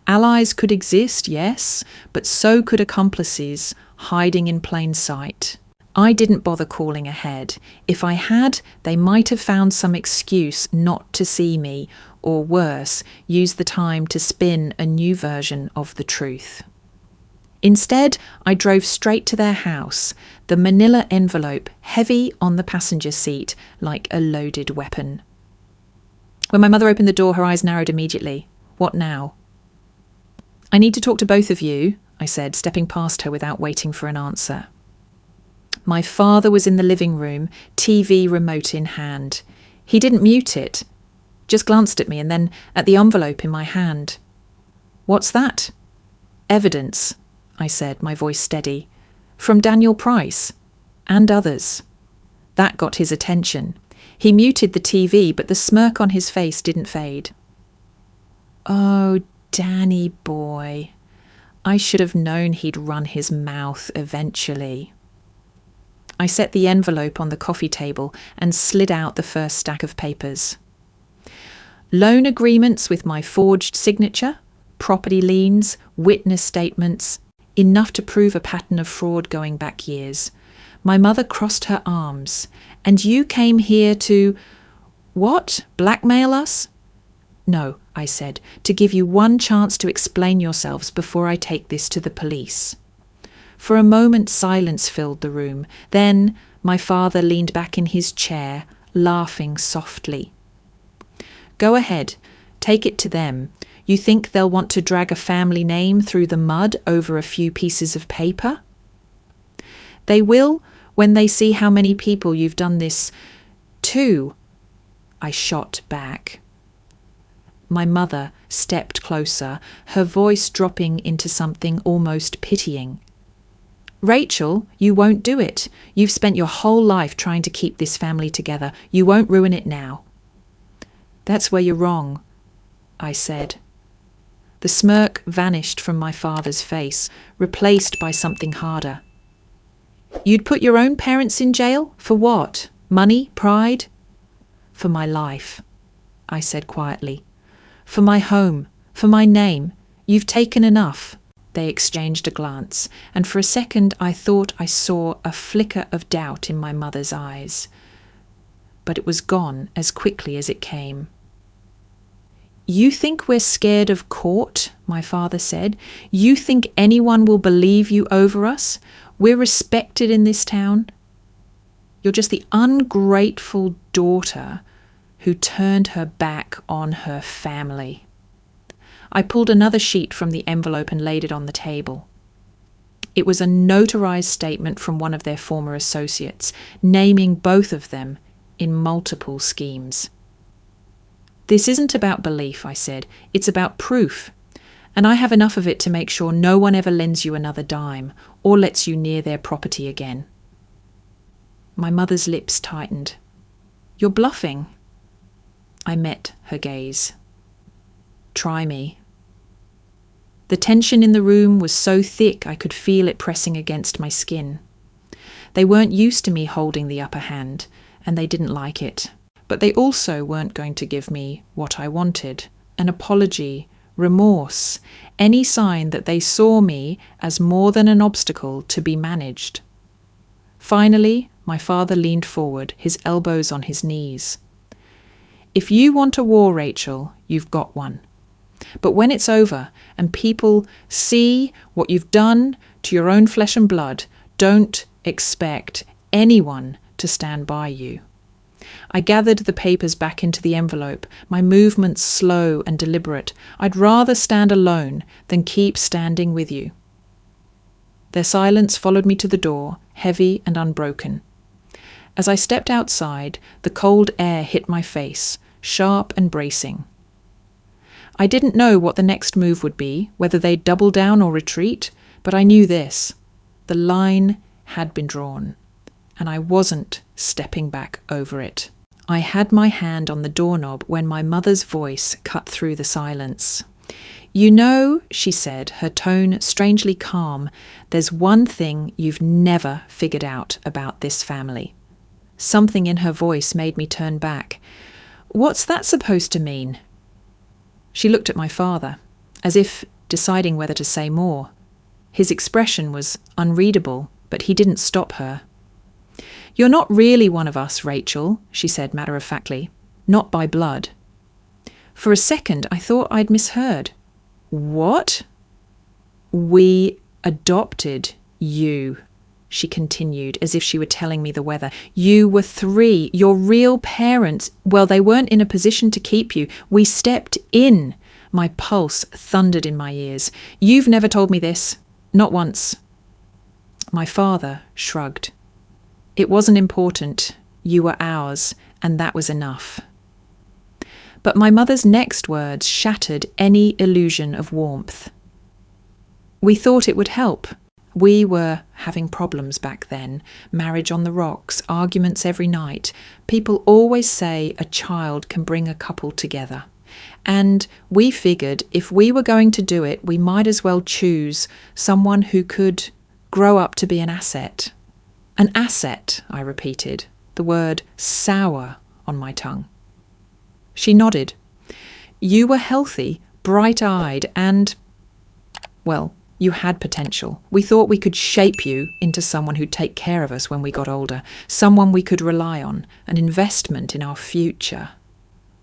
Allies could exist, yes, but so could accomplices, hiding in plain sight. I didn't bother calling ahead. If I had, they might have found some excuse not to see me, or worse, use the time to spin a new version of the truth. Instead, I drove straight to their house, the manila envelope heavy on the passenger seat like a loaded weapon. When my mother opened the door, her eyes narrowed immediately. What now? I need to talk to both of you, I said, stepping past her without waiting for an answer. My father was in the living room, TV remote in hand. He didn't mute it, just glanced at me and then at the envelope in my hand. What's that? Evidence, I said, my voice steady. From Daniel Price and others. That got his attention. He muted the TV, but the smirk on his face didn't fade. Oh, Danny boy. I should have known he'd run his mouth eventually. I set the envelope on the coffee table and slid out the first stack of papers. Loan agreements with my forged signature, property liens, witness statements, enough to prove a pattern of fraud going back years. My mother crossed her arms. And you came here to... What? Blackmail us? No, I said, to give you one chance to explain yourselves before I take this to the police. For a moment silence filled the room. Then my father leaned back in his chair, laughing softly. Go ahead, take it to them. You think they'll want to drag a family name through the mud over a few pieces of paper? They will when they see how many people you've done this to. I shot back. My mother stepped closer, her voice dropping into something almost pitying. Rachel, you won't do it. You've spent your whole life trying to keep this family together. You won't ruin it now. That's where you're wrong, I said. The smirk vanished from my father's face, replaced by something harder. You'd put your own parents in jail? For what? Money? Pride? For my life, I said quietly. For my home. For my name. You've taken enough. They exchanged a glance, and for a second I thought I saw a flicker of doubt in my mother's eyes. But it was gone as quickly as it came. You think we're scared of court? My father said. You think anyone will believe you over us? We're respected in this town. You're just the ungrateful daughter who turned her back on her family. I pulled another sheet from the envelope and laid it on the table. It was a notarized statement from one of their former associates, naming both of them in multiple schemes. This isn't about belief, I said. It's about proof. And I have enough of it to make sure no one ever lends you another dime or lets you near their property again. My mother's lips tightened. You're bluffing. I met her gaze. Try me. The tension in the room was so thick I could feel it pressing against my skin. They weren't used to me holding the upper hand, and they didn't like it. But they also weren't going to give me what I wanted, an apology, remorse, any sign that they saw me as more than an obstacle to be managed. Finally, my father leaned forward, his elbows on his knees. If you want a war, Rachel, you've got one. But when it's over and people see what you've done to your own flesh and blood, don't expect anyone to stand by you. I gathered the papers back into the envelope, my movements slow and deliberate. I'd rather stand alone than keep standing with you. Their silence followed me to the door, heavy and unbroken. As I stepped outside, the cold air hit my face, sharp and bracing. I didn't know what the next move would be, whether they'd double down or retreat, but I knew this. The line had been drawn, and I wasn't stepping back over it. I had my hand on the doorknob when my mother's voice cut through the silence. You know, she said, her tone strangely calm, there's one thing you've never figured out about this family. Something in her voice made me turn back. What's that supposed to mean? She looked at my father, as if deciding whether to say more. His expression was unreadable, but he didn't stop her. You're not really one of us, Rachel, she said matter-of-factly. Not by blood. For a second, I thought I'd misheard. What? We adopted you, she continued, as if she were telling me the weather. You were 3. Your real parents, well, they weren't in a position to keep you. We stepped in. My pulse thundered in my ears. You've never told me this. Not once. My father shrugged. It wasn't important. You were ours, and that was enough. But my mother's next words shattered any illusion of warmth. We thought it would help. We were having problems back then. Marriage on the rocks, arguments every night. People always say a child can bring a couple together. And we figured if we were going to do it, we might as well choose someone who could grow up to be an asset. An asset, I repeated, the word sour on my tongue. She nodded. You were healthy, bright-eyed, and, well, you had potential. We thought we could shape you into someone who'd take care of us when we got older, someone we could rely on, an investment in our future.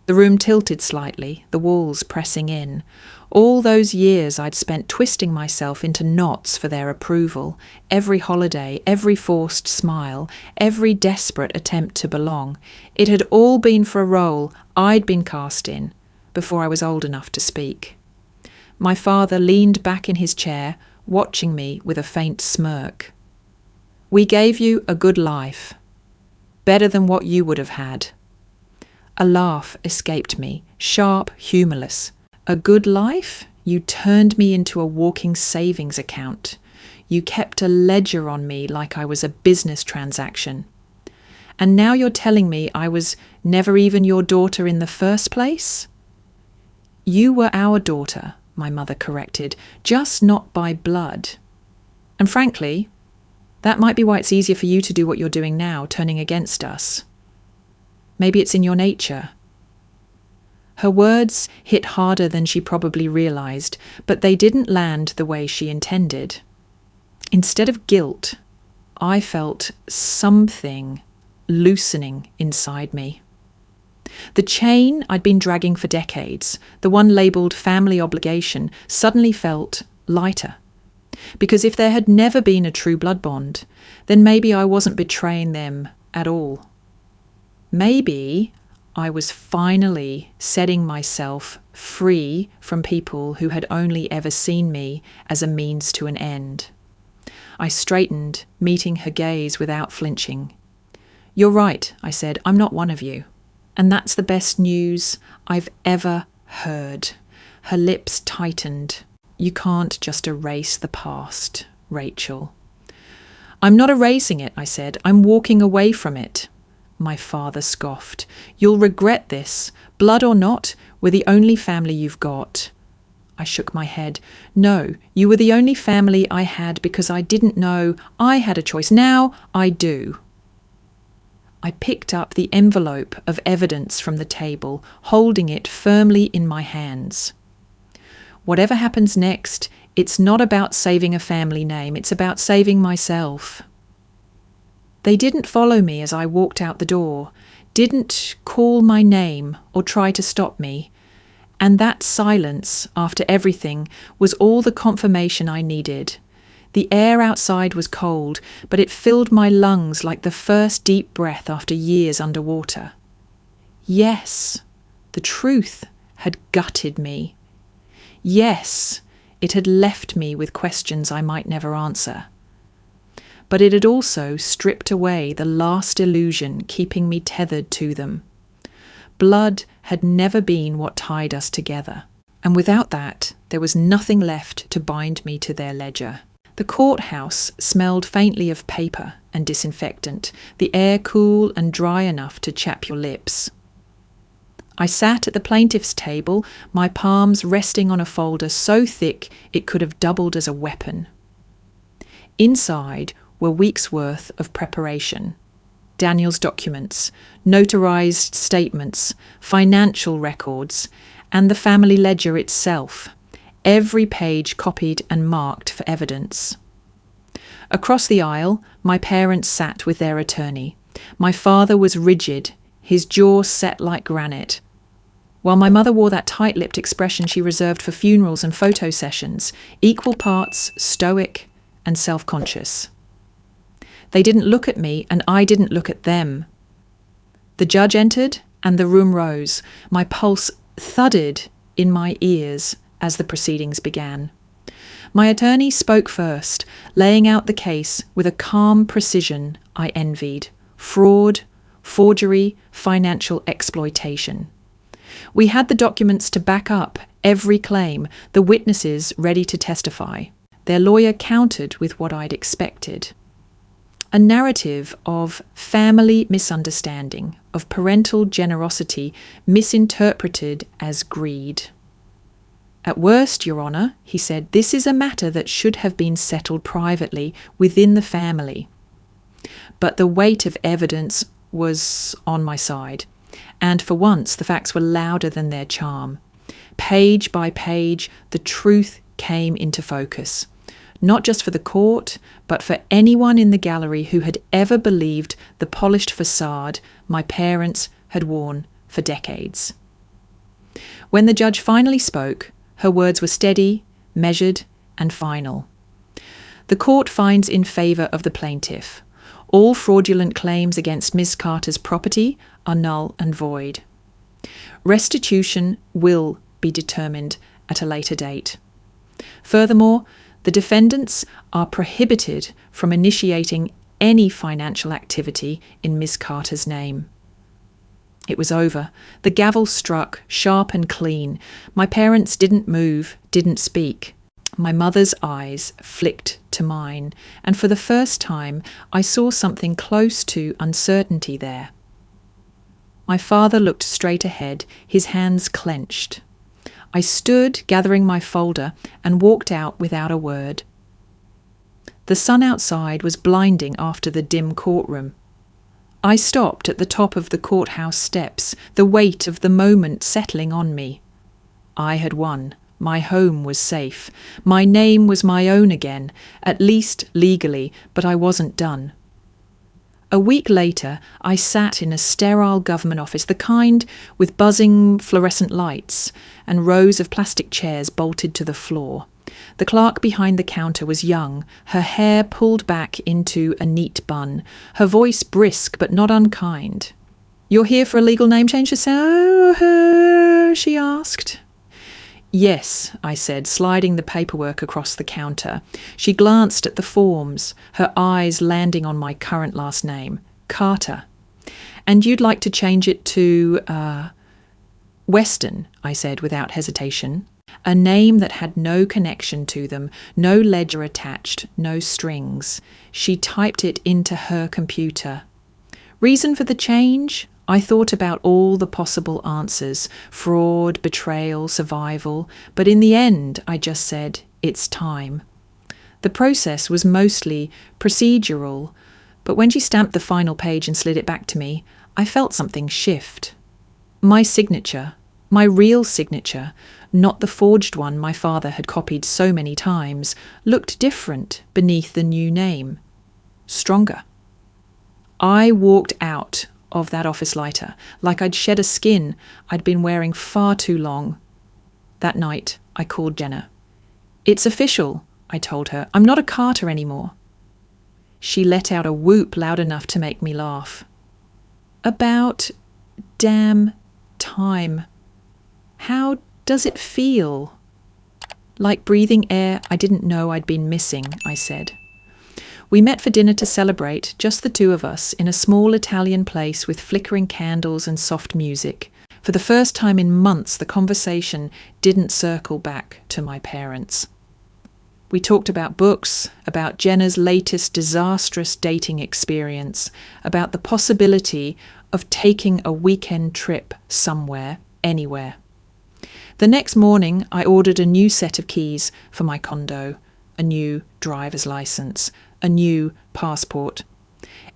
The room tilted slightly, the walls pressing in. All those years I'd spent twisting myself into knots for their approval, every holiday, every forced smile, every desperate attempt to belong. It had all been for a role I'd been cast in before I was old enough to speak. My father leaned back in his chair, watching me with a faint smirk. We gave you a good life, better than what you would have had. A laugh escaped me, sharp, humorless. A good life? You turned me into a walking savings account. You kept a ledger on me like I was a business transaction. And now you're telling me I was never even your daughter in the first place? You were our daughter, my mother corrected, just not by blood. And frankly, that might be why it's easier for you to do what you're doing now, turning against us. Maybe it's in your nature. Her words hit harder than she probably realized, but they didn't land the way she intended. Instead of guilt, I felt something loosening inside me. The chain I'd been dragging for decades, the one labelled family obligation, suddenly felt lighter. Because if there had never been a true blood bond, then maybe I wasn't betraying them at all. Maybe I was finally setting myself free from people who had only ever seen me as a means to an end. I straightened, meeting her gaze without flinching. You're right, I said, I'm not one of you. And that's the best news I've ever heard. Her lips tightened. You can't just erase the past, Rachel. I'm not erasing it, I said. I'm walking away from it. My father scoffed. You'll regret this. Blood or not, we're the only family you've got. I shook my head. No, you were the only family I had because I didn't know I had a choice. Now I do. I picked up the envelope of evidence from the table, holding it firmly in my hands. Whatever happens next, it's not about saving a family name, it's about saving myself. They didn't follow me as I walked out the door, didn't call my name or try to stop me, and that silence, after everything, was all the confirmation I needed. The air outside was cold, but it filled my lungs like the first deep breath after years underwater. Yes, the truth had gutted me. Yes, it had left me with questions I might never answer. But it had also stripped away the last illusion keeping me tethered to them. Blood had never been what tied us together, and without that, there was nothing left to bind me to their ledger. The courthouse smelled faintly of paper and disinfectant, the air cool and dry enough to chap your lips. I sat at the plaintiff's table, my palms resting on a folder so thick it could have doubled as a weapon. Inside were weeks' worth of preparation. Daniel's documents, notarized statements, financial records, and the family ledger itself, every page copied and marked for evidence. Across the aisle, my parents sat with their attorney. My father was rigid, his jaw set like granite, while my mother wore that tight-lipped expression she reserved for funerals and photo sessions, equal parts stoic and self-conscious. They didn't look at me and I didn't look at them. The judge entered and the room rose. My pulse thudded in my ears as the proceedings began. My attorney spoke first, laying out the case with a calm precision I envied. Fraud, forgery, financial exploitation. We had the documents to back up every claim, the witnesses ready to testify. Their lawyer countered with what I'd expected. A narrative of family misunderstanding, of parental generosity misinterpreted as greed. At worst, Your Honour, he said, this is a matter that should have been settled privately within the family. But the weight of evidence was on my side, and for once the facts were louder than their charm. Page by page, the truth came into focus, not just for the court, but for anyone in the gallery who had ever believed the polished facade my parents had worn for decades. When the judge finally spoke, her words were steady, measured, and final. The court finds in favour of the plaintiff. All fraudulent claims against Miss Carter's property are null and void. Restitution will be determined at a later date. Furthermore, the defendants are prohibited from initiating any financial activity in Miss Carter's name. It was over. The gavel struck, sharp and clean. My parents didn't move, didn't speak. My mother's eyes flicked to mine, and for the first time I saw something close to uncertainty there. My father looked straight ahead, his hands clenched. I stood, gathering my folder, and walked out without a word. The sun outside was blinding after the dim courtroom. I stopped at the top of the courthouse steps, the weight of the moment settling on me. I had won. My home was safe. My name was my own again, at least legally, but I wasn't done. A week later, I sat in a sterile government office, the kind with buzzing fluorescent lights and rows of plastic chairs bolted to the floor. The clerk behind the counter was young, her hair pulled back into a neat bun, her voice brisk but not unkind. "You're here for a legal name change to Soho?" she asked. "Yes," I said, sliding the paperwork across the counter. She glanced at the forms, her eyes landing on my current last name, Carter. "And you'd like to change it to, Weston," I said without hesitation. A name that had no connection to them, no ledger attached, no strings. She typed it into her computer. Reason for the change? I thought about all the possible answers, fraud, betrayal, survival, but in the end I just said, it's time. The process was mostly procedural, but when she stamped the final page and slid it back to me, I felt something shift. My signature, my real signature, not the forged one my father had copied so many times, looked different beneath the new name. Stronger. I walked out of that office lighter, like I'd shed a skin I'd been wearing far too long. That night, I called Jenna. "It's official," I told her. "I'm not a Carter anymore." She let out a whoop loud enough to make me laugh. "About damn time. How does it feel?" "Like breathing air I didn't know I'd been missing," I said. We met for dinner to celebrate, just the two of us, in a small Italian place with flickering candles and soft music. For the first time in months, the conversation didn't circle back to my parents. We talked about books, about Jenna's latest disastrous dating experience, about the possibility of taking a weekend trip somewhere, anywhere. The next morning, I ordered a new set of keys for my condo, a new driver's license, a new passport.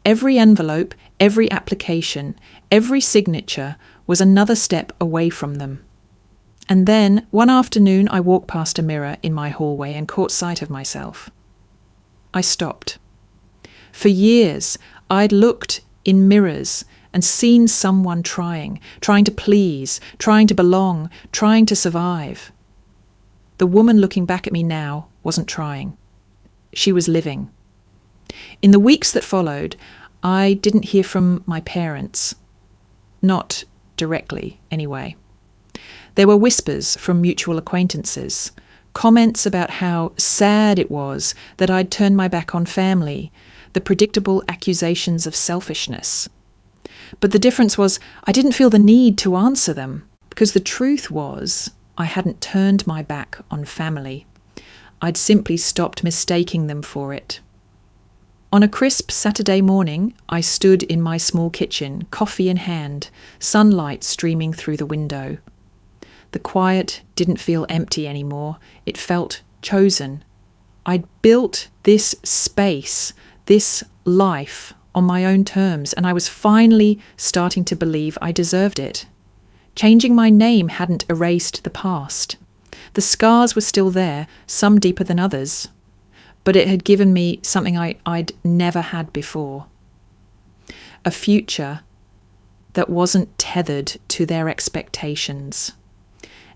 Every envelope, every application, every signature was another step away from them. And then, one afternoon, I walked past a mirror in my hallway and caught sight of myself. I stopped. For years, I'd looked in mirrors and seen someone trying to please, trying to belong, trying to survive. The woman looking back at me now wasn't trying. She was living. In the weeks that followed, I didn't hear from my parents. Not directly, anyway. There were whispers from mutual acquaintances, comments about how sad it was that I'd turned my back on family, the predictable accusations of selfishness. But the difference was I didn't feel the need to answer them, because the truth was I hadn't turned my back on family. I'd simply stopped mistaking them for it. On a crisp Saturday morning, I stood in my small kitchen, coffee in hand, sunlight streaming through the window. The quiet didn't feel empty anymore. It felt chosen. I'd built this space, this life, on my own terms, and I was finally starting to believe I deserved it. Changing my name hadn't erased the past. The scars were still there, some deeper than others, but it had given me something I'd never had before. A future that wasn't tethered to their expectations.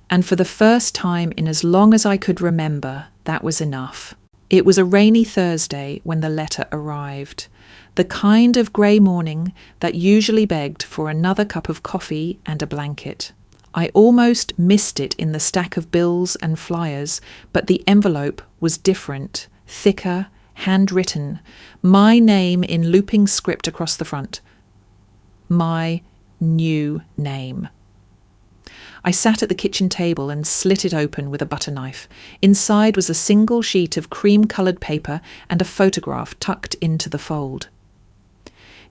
And for the first time in as long as I could remember, that was enough. It was a rainy Thursday when the letter arrived. The kind of grey morning that usually begged for another cup of coffee and a blanket. I almost missed it in the stack of bills and flyers, but the envelope was different, thicker, handwritten, my name in looping script across the front. My new name. I sat at the kitchen table and slit it open with a butter knife. Inside was a single sheet of cream-coloured paper and a photograph tucked into the fold.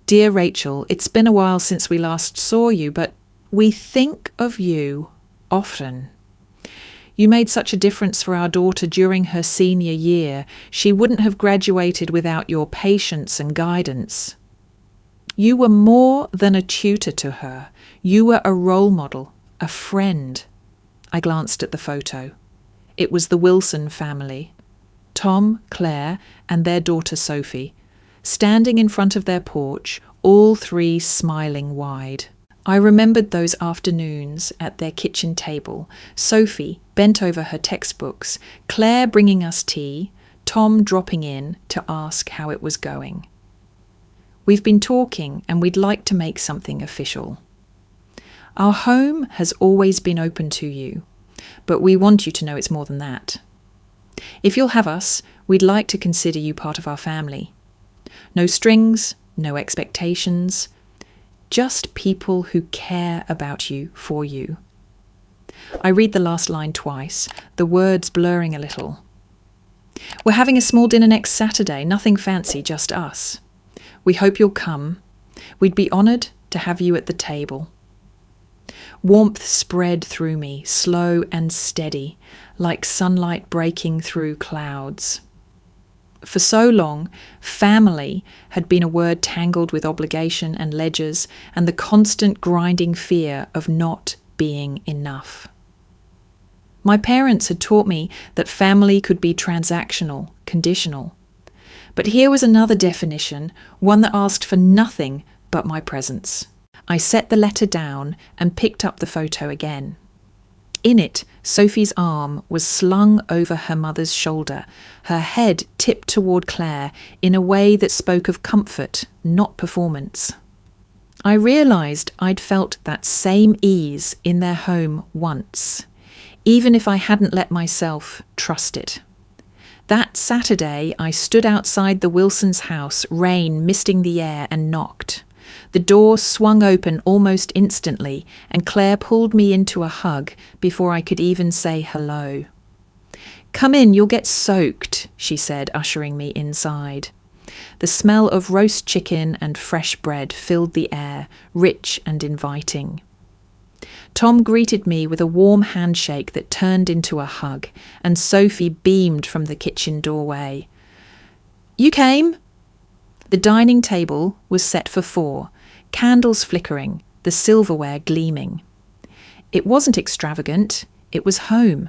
Dear Rachel, it's been a while since we last saw you, but we think of you often. You made such a difference for our daughter during her senior year. She wouldn't have graduated without your patience and guidance. You were more than a tutor to her. You were a role model, a friend. I glanced at the photo. It was the Wilson family. Tom, Claire, and their daughter Sophie, standing in front of their porch, all three smiling wide. I remembered those afternoons at their kitchen table, Sophie bent over her textbooks, Claire bringing us tea, Tom dropping in to ask how it was going. We've been talking and we'd like to make something official. Our home has always been open to you, but we want you to know it's more than that. If you'll have us, we'd like to consider you part of our family. No strings, no expectations, just people who care about you for you. I read the last line twice, the words blurring a little. We're having a small dinner next Saturday, nothing fancy, just us. We hope you'll come. We'd be honoured to have you at the table. Warmth spread through me, slow and steady, like sunlight breaking through clouds. For so long, family had been a word tangled with obligation and ledgers and the constant grinding fear of not being enough. My parents had taught me that family could be transactional, conditional. But here was another definition, one that asked for nothing but my presence. I set the letter down and picked up the photo again. In it, Sophie's arm was slung over her mother's shoulder, her head tipped toward Claire in a way that spoke of comfort, not performance. I realised I'd felt that same ease in their home once, even if I hadn't let myself trust it. That Saturday, I stood outside the Wilsons' house, rain misting the air, and knocked. The door swung open almost instantly, and Claire pulled me into a hug before I could even say hello. "Come in, you'll get soaked," she said, ushering me inside. The smell of roast chicken and fresh bread filled the air, rich and inviting. Tom greeted me with a warm handshake that turned into a hug, and Sophie beamed from the kitchen doorway. "You came?" The dining table was set for 4, candles flickering, the silverware gleaming. It wasn't extravagant, it was home.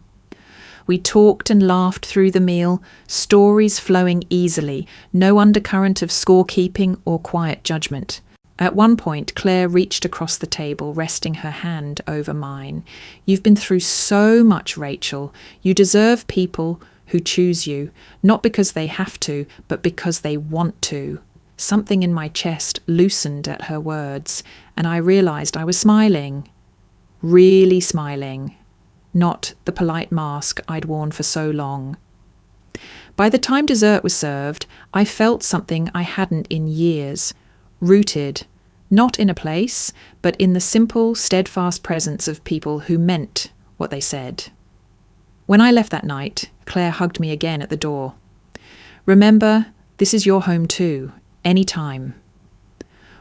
We talked and laughed through the meal, stories flowing easily, no undercurrent of scorekeeping or quiet judgment. At one point, Claire reached across the table, resting her hand over mine. "You've been through so much, Rachel. You deserve people who choose you, not because they have to, but because they want to. Something in my chest loosened at her words, and I realised I was smiling. Really smiling. Not the polite mask I'd worn for so long. By the time dessert was served, I felt something I hadn't in years. Rooted, not in a place, but in the simple, steadfast presence of people who meant what they said. When I left that night, Claire hugged me again at the door. Remember, this is your home too, any time.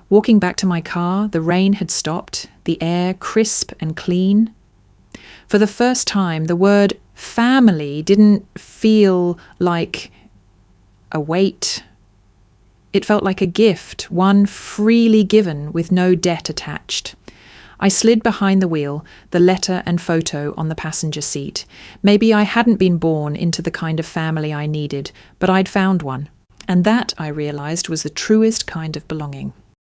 Walking back to my car, the rain had stopped, the air crisp and clean. For the first time, the word family didn't feel like a weight. It felt like a gift, one freely given with no debt attached. I slid behind the wheel, the letter and photo on the passenger seat. Maybe I hadn't been born into the kind of family I needed, but I'd found one. And that, I realised, was the truest kind of belonging.